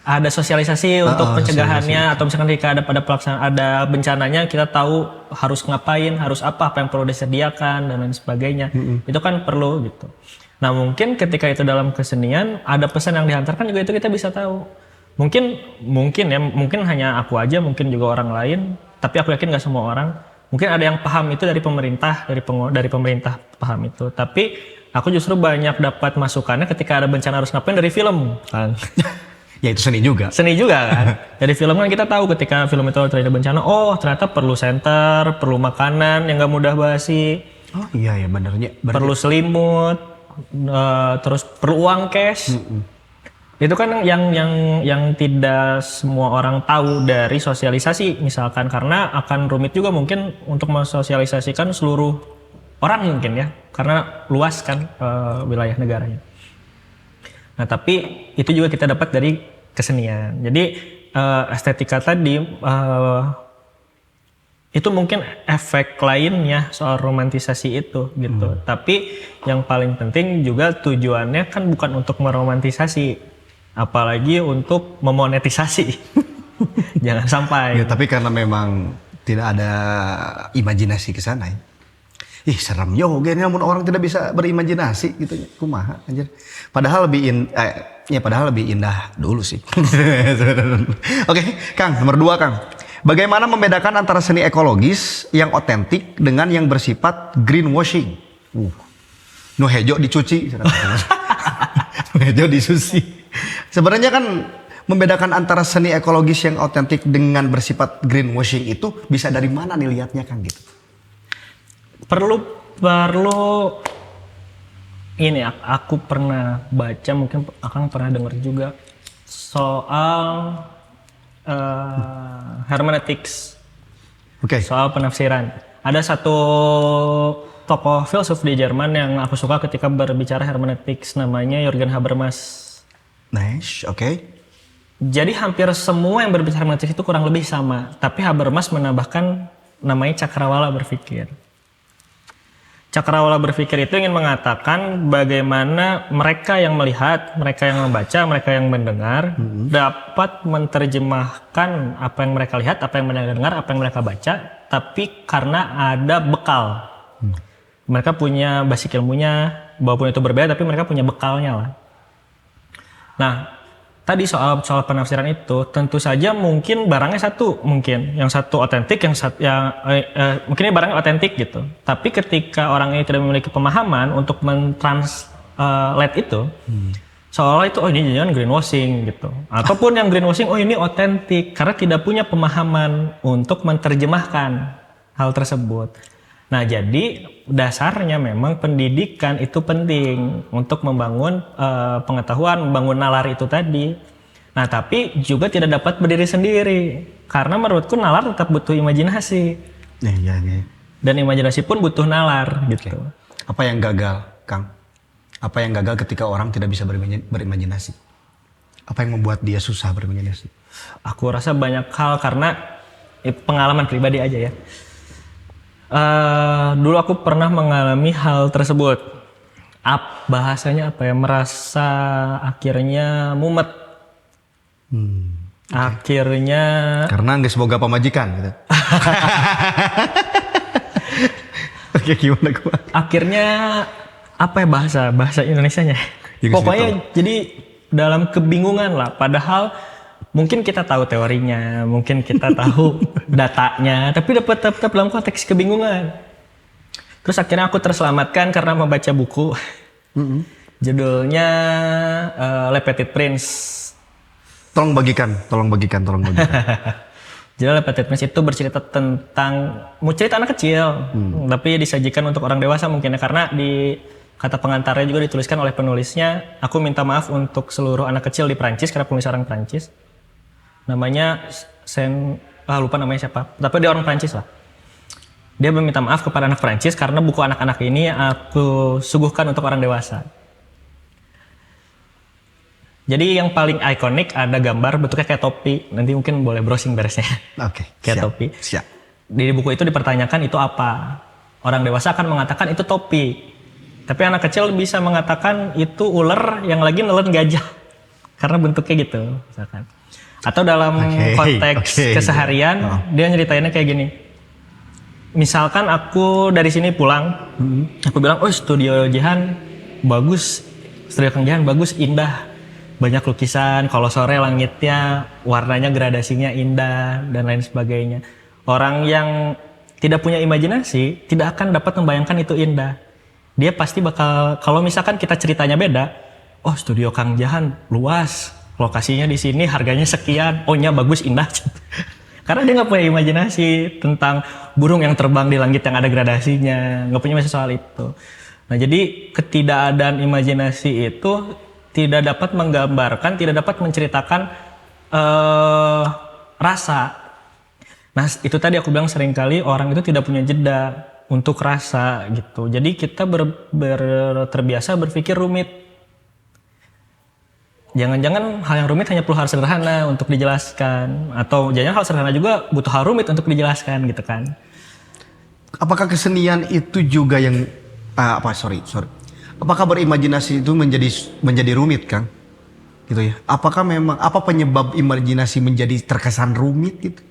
Ada sosialisasi untuk pencegahannya, atau misalkan ketika ada bencananya kita tahu harus ngapain, harus apa yang perlu disediakan dan lain sebagainya. Itu kan perlu gitu. Nah mungkin ketika itu dalam kesenian ada pesan yang dihantarkan juga itu kita bisa tahu. Mungkin hanya aku aja, mungkin juga orang lain, tapi aku yakin nggak semua orang. Mungkin ada yang paham itu dari pemerintah, dari pemerintah paham itu. Tapi aku justru banyak dapat masukannya ketika ada bencana harus ngapain dari film kan. Ya itu seni juga. Seni juga kan. Dari film kan kita tahu ketika film itu terjadi bencana, oh ternyata perlu senter, perlu makanan yang gak mudah basi. Oh iya ya benernya. Perlu selimut, terus perlu uang cash. Itu kan yang tidak semua orang tahu dari sosialisasi misalkan, karena akan rumit juga mungkin untuk mensosialisasikan seluruh orang mungkin ya, karena luas kan wilayah negaranya. Nah tapi itu juga kita dapat dari kesenian. Jadi estetika tadi itu mungkin efek lainnya soal romantisasi itu gitu. Tapi yang paling penting juga tujuannya kan bukan untuk meromantisasi, apalagi untuk memonetisasi. Jangan sampai. Ya, tapi karena memang tidak ada imajinasi ke sana ya. Ih serem juga nih, namun orang tidak bisa berimajinasi gitu ya. Kumaha anjir. Padahal lebih indah dulu sih. Oke, Kang, nomor 2 Kang. Bagaimana membedakan antara seni ekologis yang otentik dengan yang bersifat greenwashing? Nu hejo dicuci. Nu hejo disuci. Sebenarnya kan membedakan antara seni ekologis yang otentik dengan bersifat greenwashing itu bisa dari mana nih lihatnya Kang gitu? Perlu ini aku pernah baca, mungkin Akang pernah dengar juga soal hermeneutics. Oke. Soal penafsiran. Ada satu tokoh filsuf di Jerman yang aku suka ketika berbicara hermeneutics, namanya Jürgen Habermas. Nice, oke. Jadi hampir semua yang berbicara hermeneutics itu kurang lebih sama, tapi Habermas menambahkan namanya cakrawala berpikir. Cakrawala berpikir itu ingin mengatakan bagaimana mereka yang melihat, mereka yang membaca, mereka yang mendengar dapat menerjemahkan apa yang mereka lihat, apa yang mereka dengar, apa yang mereka baca, tapi karena ada bekal. Mereka punya basic ilmunya, walaupun itu berbeda, tapi mereka punya bekalnya lah. Nah, tadi soal penafsiran itu, tentu saja mungkin barangnya satu, yang satu otentik, mungkin ini barangnya otentik gitu. Tapi ketika orang ini tidak memiliki pemahaman untuk mentranslate itu, seolah itu ini jangan greenwashing gitu. Ataupun yang greenwashing, ini otentik karena tidak punya pemahaman untuk menerjemahkan hal tersebut. Nah, jadi dasarnya memang pendidikan itu penting untuk membangun pengetahuan, membangun nalar itu tadi. Nah, tapi juga tidak dapat berdiri sendiri. Karena menurutku nalar tetap butuh imajinasi. Iya. Dan imajinasi pun butuh nalar gitu. Apa yang gagal, Kang? Apa yang gagal ketika orang tidak bisa berimajinasi? Apa yang membuat dia susah berimajinasi? Aku rasa banyak hal karena pengalaman pribadi aja ya. Dulu aku pernah mengalami hal tersebut. Bahasanya apa ya? Merasa akhirnya mumet. Akhirnya karena nggak semoga pemajikan gitu. Oke, gimana gua? Akhirnya apa ya bahasa Indonesianya? Pokoknya jadi dalam kebingungan lah. Padahal mungkin kita tahu teorinya, mungkin kita tahu datanya, tapi tetap dalam konteks kebingungan. Terus akhirnya aku terselamatkan karena membaca buku. Judulnya Le Petit Prince. Tolong bagikan. Jadi Le Petit Prince itu bercerita tentang cerita anak kecil, tapi disajikan untuk orang dewasa mungkin ya, karena di kata pengantarnya juga dituliskan oleh penulisnya. Aku minta maaf untuk seluruh anak kecil di Prancis karena penulis orang Prancis. Namanya lupa namanya siapa, tapi dia orang Prancis lah. Dia meminta maaf kepada anak Prancis karena buku anak-anak ini aku suguhkan untuk orang dewasa. Jadi yang paling ikonik ada gambar bentuknya kayak topi. Nanti mungkin boleh browsing beresnya. Oke, kayak siap, topi. Siap. Di buku itu dipertanyakan itu apa. Orang dewasa akan mengatakan itu topi. Tapi anak kecil bisa mengatakan itu ular yang lagi nelen gajah. Karena bentuknya gitu, misalkan. Atau dalam konteks keseharian, dia nyeritainnya kayak gini. Misalkan aku dari sini pulang, aku bilang, studio Jihan bagus, studio Kang Jihan bagus, indah. Banyak lukisan, kalau sore langitnya, warnanya gradasinya indah, dan lain sebagainya. Orang yang tidak punya imajinasi, tidak akan dapat membayangkan itu indah. Dia pasti bakal, kalau misalkan kita ceritanya beda, studio Kang Jihan luas, lokasinya di sini, harganya sekian, bagus, indah. Karena dia nggak punya imajinasi tentang burung yang terbang di langit yang ada gradasinya, nggak punya imajinasi soal itu. Nah, jadi ketidakadaan imajinasi itu tidak dapat menggambarkan, tidak dapat menceritakan rasa. Nah, itu tadi aku bilang seringkali orang itu tidak punya jeda untuk rasa gitu. Jadi kita terbiasa berpikir rumit. Jangan-jangan hal yang rumit hanya perlu hal sederhana untuk dijelaskan, atau jangan hal sederhana juga butuh hal rumit untuk dijelaskan gitu kan. Apakah kesenian itu juga yang apakah berimajinasi itu menjadi rumit, Kang? Gitu ya. Apakah memang apa penyebab imajinasi menjadi terkesan rumit gitu?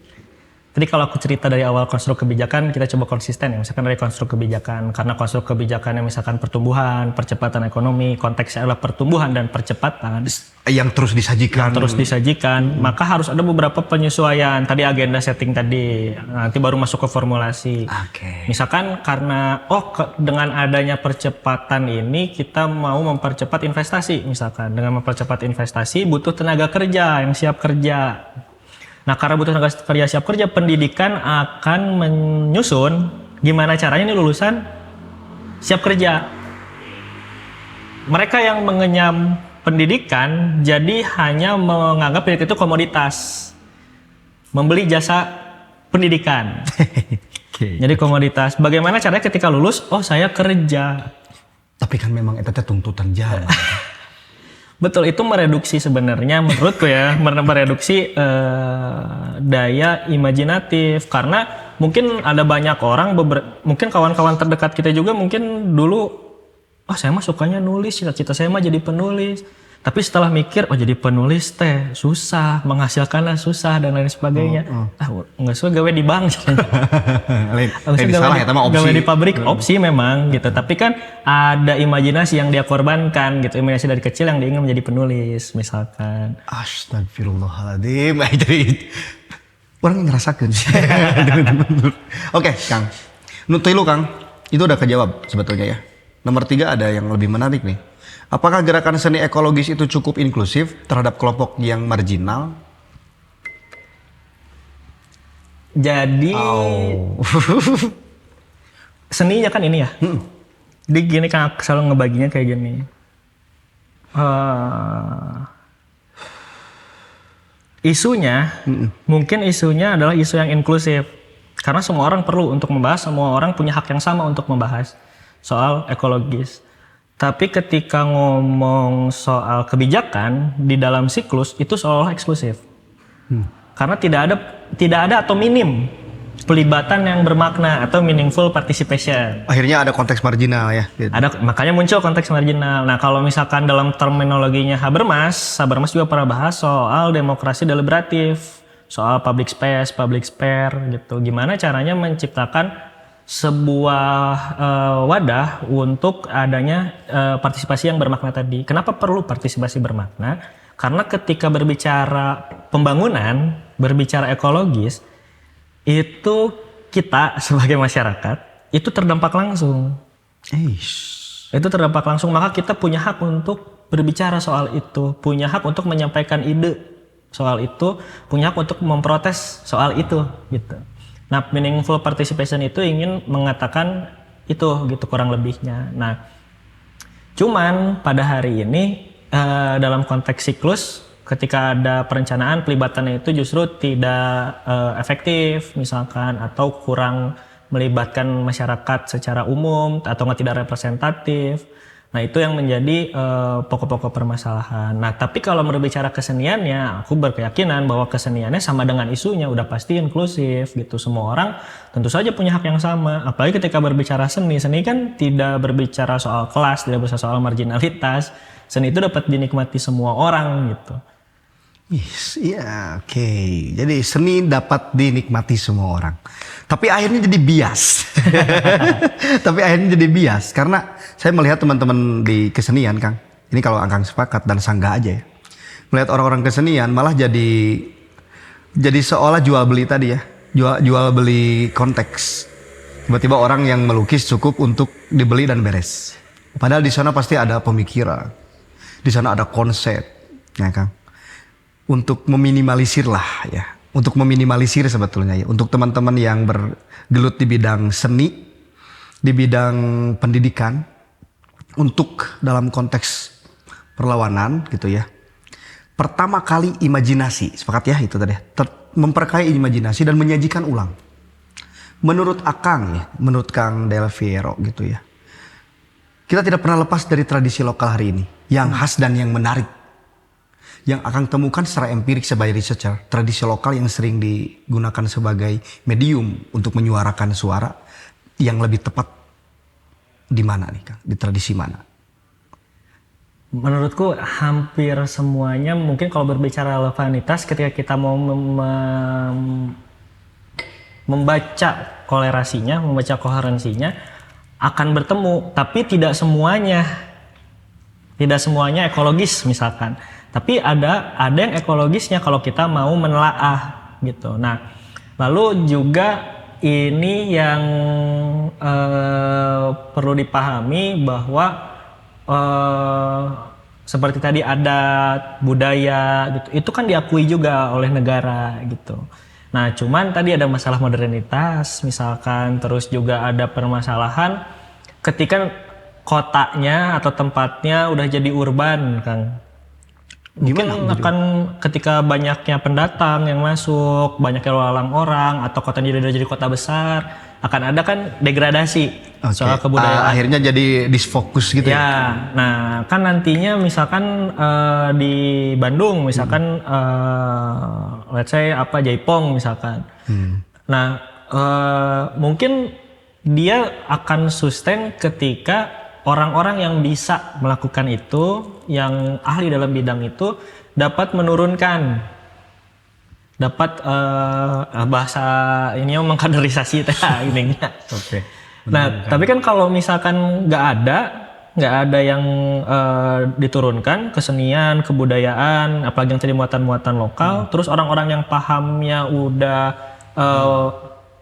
Tadi kalau aku cerita dari awal konstruk kebijakan, kita coba konsisten ya. Misalkan dari konstruk kebijakan, karena konstruk kebijakannya misalkan pertumbuhan, percepatan ekonomi, konteksnya adalah pertumbuhan dan percepatan. Yang terus disajikan. Maka harus ada beberapa penyesuaian. Tadi agenda setting tadi, nanti baru masuk ke formulasi. Misalkan karena, dengan adanya percepatan ini, kita mau mempercepat investasi. Misalkan, dengan mempercepat investasi, butuh tenaga kerja yang siap kerja. Nah, karena butuh tenaga kerja siap kerja, pendidikan akan menyusun gimana caranya nih lulusan siap kerja. Mereka yang mengenyam pendidikan jadi hanya menganggap pendidikan itu komoditas. Membeli jasa pendidikan. Jadi komoditas. Bagaimana caranya ketika lulus, saya kerja. Tapi kan memang itu tuntutan zaman. Betul, itu mereduksi sebenarnya menurutku ya, mereduksi daya imajinatif. Karena mungkin ada banyak orang, mungkin kawan-kawan terdekat kita juga mungkin dulu, saya mah sukanya nulis, cita-cita saya mah jadi penulis. Tapi setelah mikir, jadi penulis teh susah, menghasilkannya susah dan lain sebagainya. Nggak suka gawe di bank. Gawe di pabrik, opsi memang gitu. Tapi kan ada imajinasi yang dia korbankan gitu. Imajinasi dari kecil yang dia ingin menjadi penulis misalkan. Astagfirullahaladzim. Jadi orang yang ngerasakan sih. Oke, Kang. Menurut lu, Kang, itu udah kejawab sebetulnya ya. Nomor 3 ada yang lebih menarik nih. Apakah gerakan seni ekologis itu cukup inklusif terhadap kelompok yang marginal? Jadi seninya kan ini ya. Jadi gini kan aku selalu ngebaginya kayak gini. Isunya, mungkin isunya adalah isu yang inklusif. Karena semua orang perlu untuk membahas, semua orang punya hak yang sama untuk membahas soal ekologis. Tapi ketika ngomong soal kebijakan di dalam siklus itu seolah eksklusif. Karena tidak ada atau minim pelibatan yang bermakna atau meaningful participation. Akhirnya ada konteks marginal ya. Gitu. Makanya muncul konteks marginal. Nah, kalau misalkan dalam terminologinya Habermas juga pernah bahas soal demokrasi deliberatif, soal public space, public sphere gitu. Gimana caranya menciptakan sebuah wadah untuk adanya partisipasi yang bermakna tadi. Kenapa perlu partisipasi bermakna? Karena ketika berbicara pembangunan, berbicara ekologis, itu kita sebagai masyarakat itu terdampak langsung. Itu terdampak langsung, maka kita punya hak untuk berbicara soal itu, punya hak untuk menyampaikan ide soal itu, punya hak untuk memprotes soal itu gitu. Nah, meaningful participation itu ingin mengatakan itu gitu kurang lebihnya. Nah, cuman pada hari ini dalam konteks siklus, ketika ada perencanaan pelibatannya itu justru tidak efektif misalkan, atau kurang melibatkan masyarakat secara umum atau tidak representatif. Nah, itu yang menjadi pokok-pokok permasalahan. Nah, tapi kalau berbicara keseniannya, aku berkeyakinan bahwa keseniannya sama dengan isunya, udah pasti inklusif gitu. Semua orang tentu saja punya hak yang sama. Apalagi ketika berbicara seni kan tidak berbicara soal kelas, tidak berbicara soal marginalitas. Seni itu dapat dinikmati semua orang gitu. Oke. Jadi seni dapat dinikmati semua orang. Tapi akhirnya jadi bias. Karena saya melihat teman-teman di kesenian, Kang. Ini kalau Kang sepakat dan Sangga aja ya. Melihat orang-orang kesenian malah jadi seolah jual beli tadi ya. Jual beli konteks. Tiba-tiba orang yang melukis cukup untuk dibeli dan beres. Padahal di sana pasti ada pemikiran. Di sana ada konsep, ya Kang. Untuk meminimalisir lah ya. Untuk meminimalisir sebetulnya ya. Untuk teman-teman yang bergelut di bidang seni, di bidang pendidikan, untuk dalam konteks perlawanan gitu ya. Pertama kali imajinasi, sepakat ya itu tadi. Memperkaya imajinasi dan menyajikan ulang. Menurut Akang ya, menurut Kang Del Fiero gitu ya. Kita tidak pernah lepas dari tradisi lokal hari ini. Yang khas dan yang menarik. Yang Akang temukan secara empirik sebagai researcher. Tradisi lokal yang sering digunakan sebagai medium untuk menyuarakan suara. Yang lebih tepat di mana nih Kang? Di tradisi mana? Menurutku hampir semuanya, mungkin kalau berbicara relevantitas ketika kita mau membaca kolerasinya, membaca koherensinya akan bertemu, tapi tidak semuanya ekologis misalkan. Tapi ada yang ekologisnya kalau kita mau menelaah gitu. Nah, lalu juga ini yang perlu dipahami bahwa seperti tadi adat, budaya gitu, itu kan diakui juga oleh negara gitu. Nah, cuman tadi ada masalah modernitas misalkan, terus juga ada permasalahan ketika kotanya atau tempatnya udah jadi urban, Kang. Mungkin akan ketika banyaknya pendatang yang masuk, banyaknya lalang orang, atau kotanya udah jadi kota besar, akan ada kan degradasi soal kebudayaan. Akhirnya jadi disfokus gitu ya. Nah, kan nantinya misalkan di Bandung, misalkan let's say Jaipong misalkan. Nah, mungkin dia akan sustain ketika orang-orang yang bisa melakukan itu, yang ahli dalam bidang itu, dapat menurunkan, dapat bahasa ini mengkaderisasi ininya. Nah, tapi kan kalau misalkan nggak ada yang diturunkan, kesenian, kebudayaan, apalagi yang tadi muatan-muatan lokal, terus orang-orang yang pahamnya udah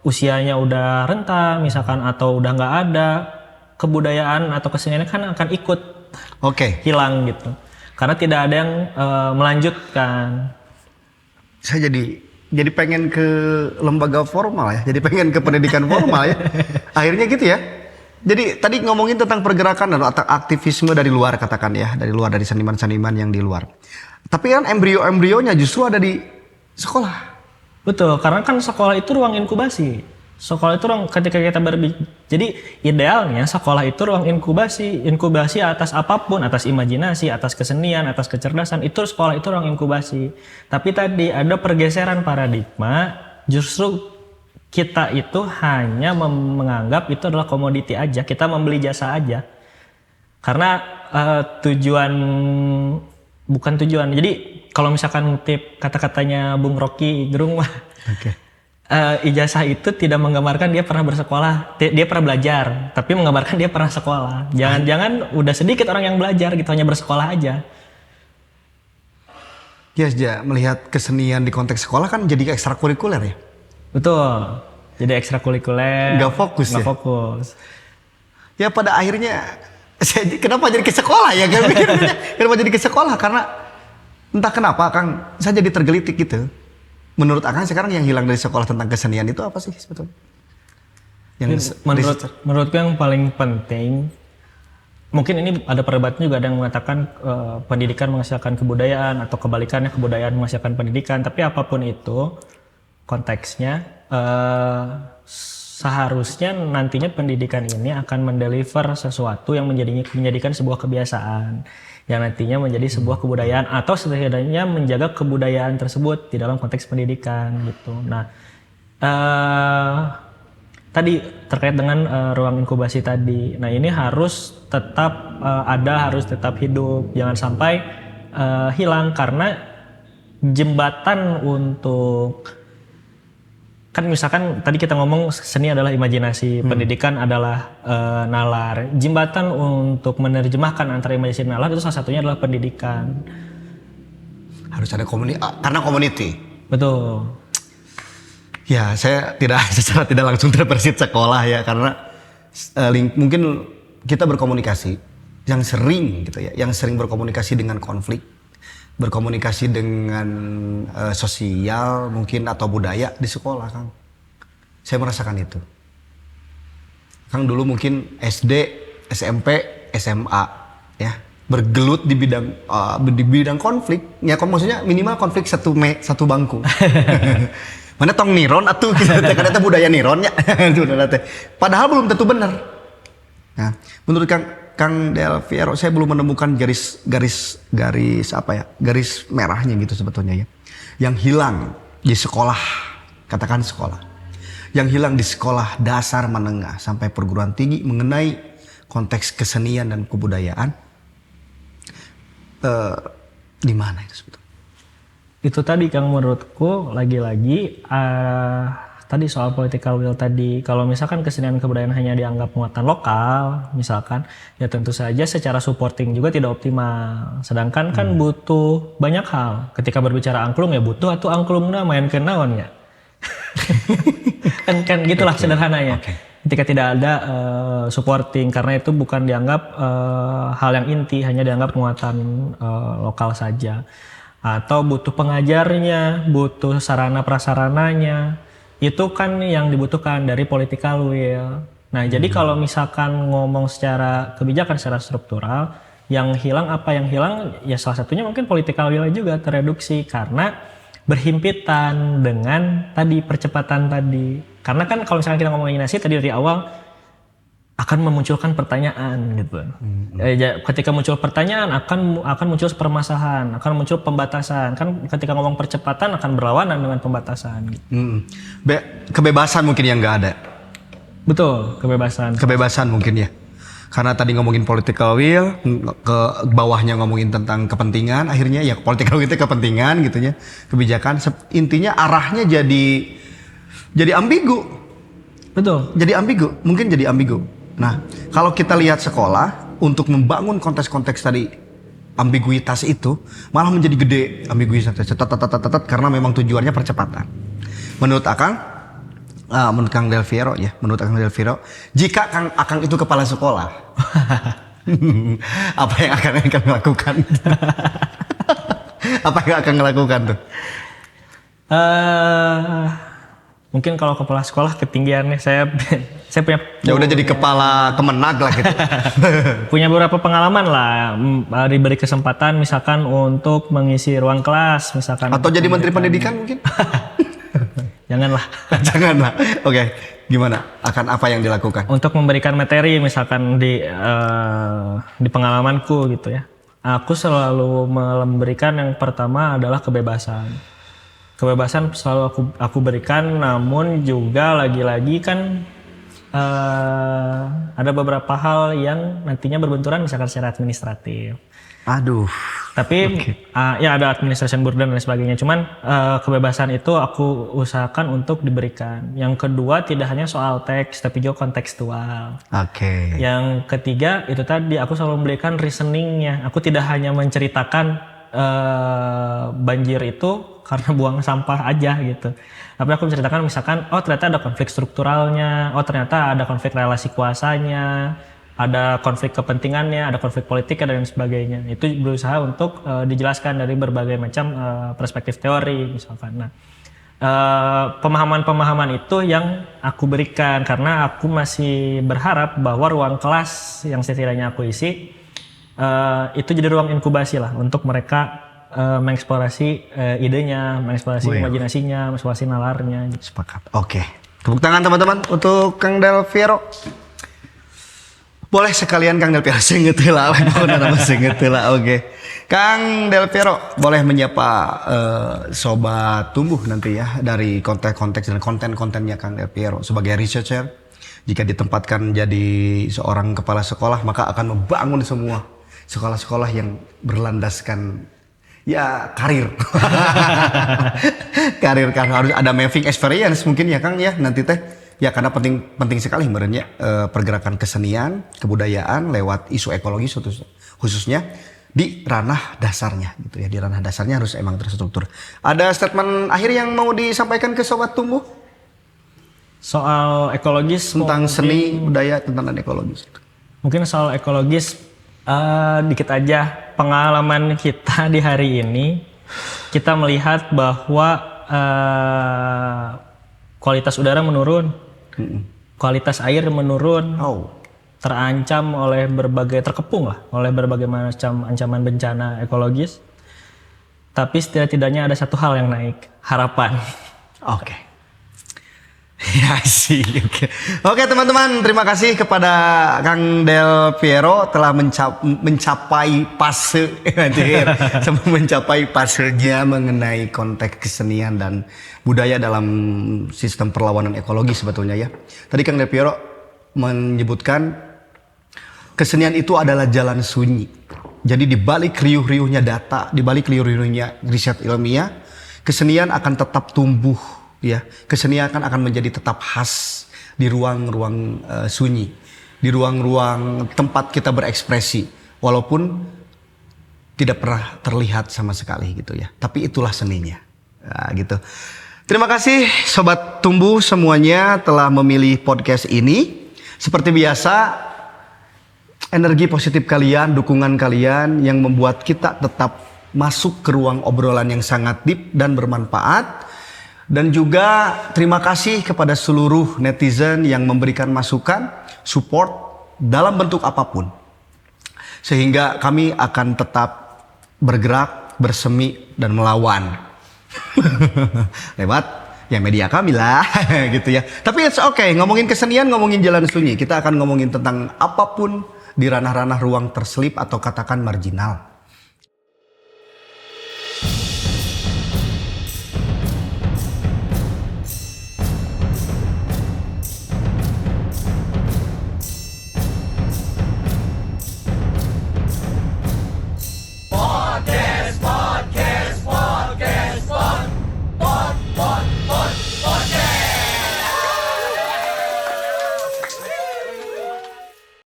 usianya udah renta, misalkan, atau udah nggak ada, kebudayaan atau keseniannya kan akan ikut hilang gitu, karena tidak ada yang melanjutkan. Saya jadi pengen ke lembaga formal ya, jadi pengen ke pendidikan formal ya. Akhirnya gitu ya. Jadi tadi ngomongin tentang pergerakan dan aktivisme dari luar, katakan ya, dari luar, dari seniman-seniman yang di luar. Tapi kan embrio-embrionya justru ada di sekolah. Betul, karena kan sekolah itu ruang inkubasi. Sekolah itu ruang ketika kita jadi idealnya sekolah itu ruang inkubasi atas apapun, atas imajinasi, atas kesenian, atas kecerdasan, itu sekolah itu ruang inkubasi. Tapi tadi ada pergeseran paradigma, justru kita itu hanya menganggap itu adalah komoditi aja, kita membeli jasa aja. Karena bukan tujuan. Jadi kalau misalkan tip kata-katanya Bung Rocky Gerung mah, ijazah itu tidak menggambarkan dia pernah bersekolah, dia pernah belajar, tapi menggambarkan dia pernah sekolah. Jangan udah sedikit orang yang belajar gitu, hanya bersekolah aja. Ya, melihat kesenian di konteks sekolah kan jadi ekstrakurikuler ya. Betul, jadi ekstrakurikuler. Nggak fokus. Ya pada akhirnya, kenapa jadi ke sekolah ya? Kenapa jadi ke sekolah? Karena entah kenapa Kang, saya jadi tergelitik gitu. Menurut Akang sekarang yang hilang dari sekolah tentang kesenian itu apa sih sebetulnya? Menurutku yang paling penting, mungkin ini ada perdebatan juga, ada yang mengatakan pendidikan menghasilkan kebudayaan, atau kebalikannya kebudayaan menghasilkan pendidikan. Tapi apapun itu konteksnya, seharusnya nantinya pendidikan ini akan mendeliver sesuatu yang menjadikan sebuah kebiasaan, yang nantinya menjadi sebuah kebudayaan, atau setidaknya menjaga kebudayaan tersebut di dalam konteks pendidikan gitu. Nah, tadi terkait dengan ruang inkubasi tadi. Nah, ini harus tetap harus tetap hidup, jangan sampai hilang, karena jembatan untuk, kan misalkan tadi kita ngomong seni adalah imajinasi, pendidikan adalah nalar. Jembatan untuk menerjemahkan antara imajinasi dan nalar itu salah satunya adalah pendidikan. Harus ada karena community. Betul. Ya, saya secara tidak langsung terbersit sekolah ya, karena mungkin kita berkomunikasi yang sering gitu ya, yang sering berkomunikasi dengan konflik, berkomunikasi dengan sosial mungkin atau budaya di sekolah, Kang. Saya merasakan itu. Kang dulu mungkin SD, SMP, SMA ya, bergelut di bidang konflik. Ya, maksudnya minimal konflik satu bangku. Mana tong niron atuh kita kan budaya nironnya. Padahal belum tentu benar. Nah, menurut Kang Del Fiero, saya belum menemukan garis merahnya gitu sebetulnya ya. Yang hilang di sekolah, katakan sekolah. Yang hilang di sekolah dasar, menengah sampai perguruan tinggi mengenai konteks kesenian dan kebudayaan. Di mana itu sebetulnya? Itu tadi Kang, menurutku lagi-lagi tadi soal political will tadi, kalau misalkan kesenian kebudayaan hanya dianggap muatan lokal, misalkan, ya tentu saja secara supporting juga tidak optimal. Sedangkan kan butuh banyak hal. Ketika berbicara angklung ya butuh atau angklungna main ke naon ya. kan gitulah sederhananya. Ketika tidak ada supporting, karena itu bukan dianggap hal yang inti, hanya dianggap muatan lokal saja. Atau butuh pengajarnya, butuh sarana prasarananya, itu kan yang dibutuhkan dari political will. Nah, jadi kalau misalkan ngomong secara kebijakan, secara struktural, yang hilang apa yang hilang, ya salah satunya mungkin political will juga tereduksi karena berhimpitan dengan tadi percepatan tadi. Karena kan kalau misalkan kita ngomong imajinasi tadi dari awal, akan memunculkan pertanyaan gitu. Ketika muncul pertanyaan akan muncul permasalahan, akan muncul pembatasan. Kan ketika ngomong percepatan akan berlawanan dengan pembatasan. Gitu. Kebebasan mungkin yang nggak ada. Betul, kebebasan. Kebebasan mungkin ya. Karena tadi ngomongin political will, ke bawahnya ngomongin tentang kepentingan, akhirnya ya political will itu kepentingan gitu ya. Kebijakan intinya arahnya jadi ambigu. Betul. Jadi ambigu, mungkin jadi ambigu. Nah, kalau kita lihat sekolah untuk membangun konteks-konteks tadi ambiguitas itu malah menjadi gede ambiguitas karena memang tujuannya percepatan. Menurut menurut Kang Del Piero ya, jika Akang itu kepala sekolah, apa yang akan lakukan? Apa yang akan lakukan tuh? Mungkin kalau kepala sekolah ketinggiannya saya punya ya udah jadi kepala Kemenag lah gitu. Punya beberapa pengalaman lah, diberi kesempatan misalkan untuk mengisi ruang kelas misalkan atau jadi menteri pendidikan mungkin. Janganlah. Oke. Gimana akan apa yang dilakukan untuk memberikan materi misalkan di pengalamanku gitu ya. Aku selalu memberikan yang pertama adalah kebebasan selalu aku berikan, namun juga lagi-lagi kan ada beberapa hal yang nantinya berbenturan misalkan secara administratif. Aduh. Tapi ya ada administration burden dan sebagainya. Cuman kebebasan itu aku usahakan untuk diberikan. Yang kedua tidak hanya soal teks tapi juga kontekstual. Oke. Yang ketiga itu tadi aku selalu memberikan reasoningnya. Aku tidak hanya menceritakan banjir itu karena buang sampah aja gitu. Tapi aku menceritakan misalkan, oh ternyata ada konflik strukturalnya, oh ternyata ada konflik relasi kuasanya, ada konflik kepentingannya, ada konflik politiknya dan sebagainya. Itu berusaha untuk dijelaskan dari berbagai macam perspektif teori misalkan. Nah, pemahaman-pemahaman itu yang aku berikan karena aku masih berharap bahwa ruang kelas yang setidaknya aku isi itu jadi ruang inkubasi lah untuk mereka mengeksplorasi idenya, mengeksplorasi imajinasinya, mengeksplorasi nalarnya. Gitu. Sepakat. Oke. Tepuk tangan teman-teman untuk Kang Del Piero. Boleh sekalian Kang Del Piero singetila, Oke. Kang Del Piero boleh menyapa sobat tumbuh nanti ya dari konteks dan konten-kontennya Kang Del Piero sebagai researcher. Jika ditempatkan jadi seorang kepala sekolah maka akan membangun semua sekolah-sekolah yang berlandaskan ya karir. Karir kan harus ada mapping experience mungkin ya Kang ya nanti teh ya karena penting sekali sebenarnya pergerakan kesenian kebudayaan lewat isu ekologi khususnya di ranah dasarnya gitu ya, di ranah dasarnya harus emang terstruktur. Ada statement akhir yang mau disampaikan ke sobat tumbuh soal ekologis tentang seni budaya tentang ekologis? Mungkin soal ekologis dikit aja pengalaman kita di hari ini, kita melihat bahwa kualitas udara menurun, kualitas air menurun, terancam oleh terkepung oleh berbagai macam ancaman bencana ekologis. Tapi setidaknya ada satu hal yang naik, harapan. Oke. Ya sih, oke teman-teman, terima kasih kepada Kang Del Piero telah mencapai fasenya mengenai konteks kesenian dan budaya dalam sistem perlawanan ekologi sebetulnya ya. Tadi Kang Del Piero menyebutkan kesenian itu adalah jalan sunyi. Jadi di balik riuh-riuhnya data, di balik riuh-riuhnya riset ilmiah, kesenian akan tetap tumbuh ya. Kesenian akan menjadi tetap khas di ruang-ruang sunyi, di ruang-ruang tempat kita berekspresi, walaupun tidak pernah terlihat sama sekali gitu ya. Tapi itulah seninya, nah, gitu. Terima kasih Sobat Tumbuh semuanya telah memilih podcast ini. Seperti biasa, energi positif kalian, dukungan kalian yang membuat kita tetap masuk ke ruang obrolan yang sangat deep dan bermanfaat. Dan juga terima kasih kepada seluruh netizen yang memberikan masukan, support dalam bentuk apapun. Sehingga kami akan tetap bergerak, bersemi, dan melawan. Lewat ya media kami lah gitu ya. Tapi it's okay, ngomongin kesenian, ngomongin jalan sunyi. Kita akan ngomongin tentang apapun di ranah-ranah ruang terselip atau katakan marginal.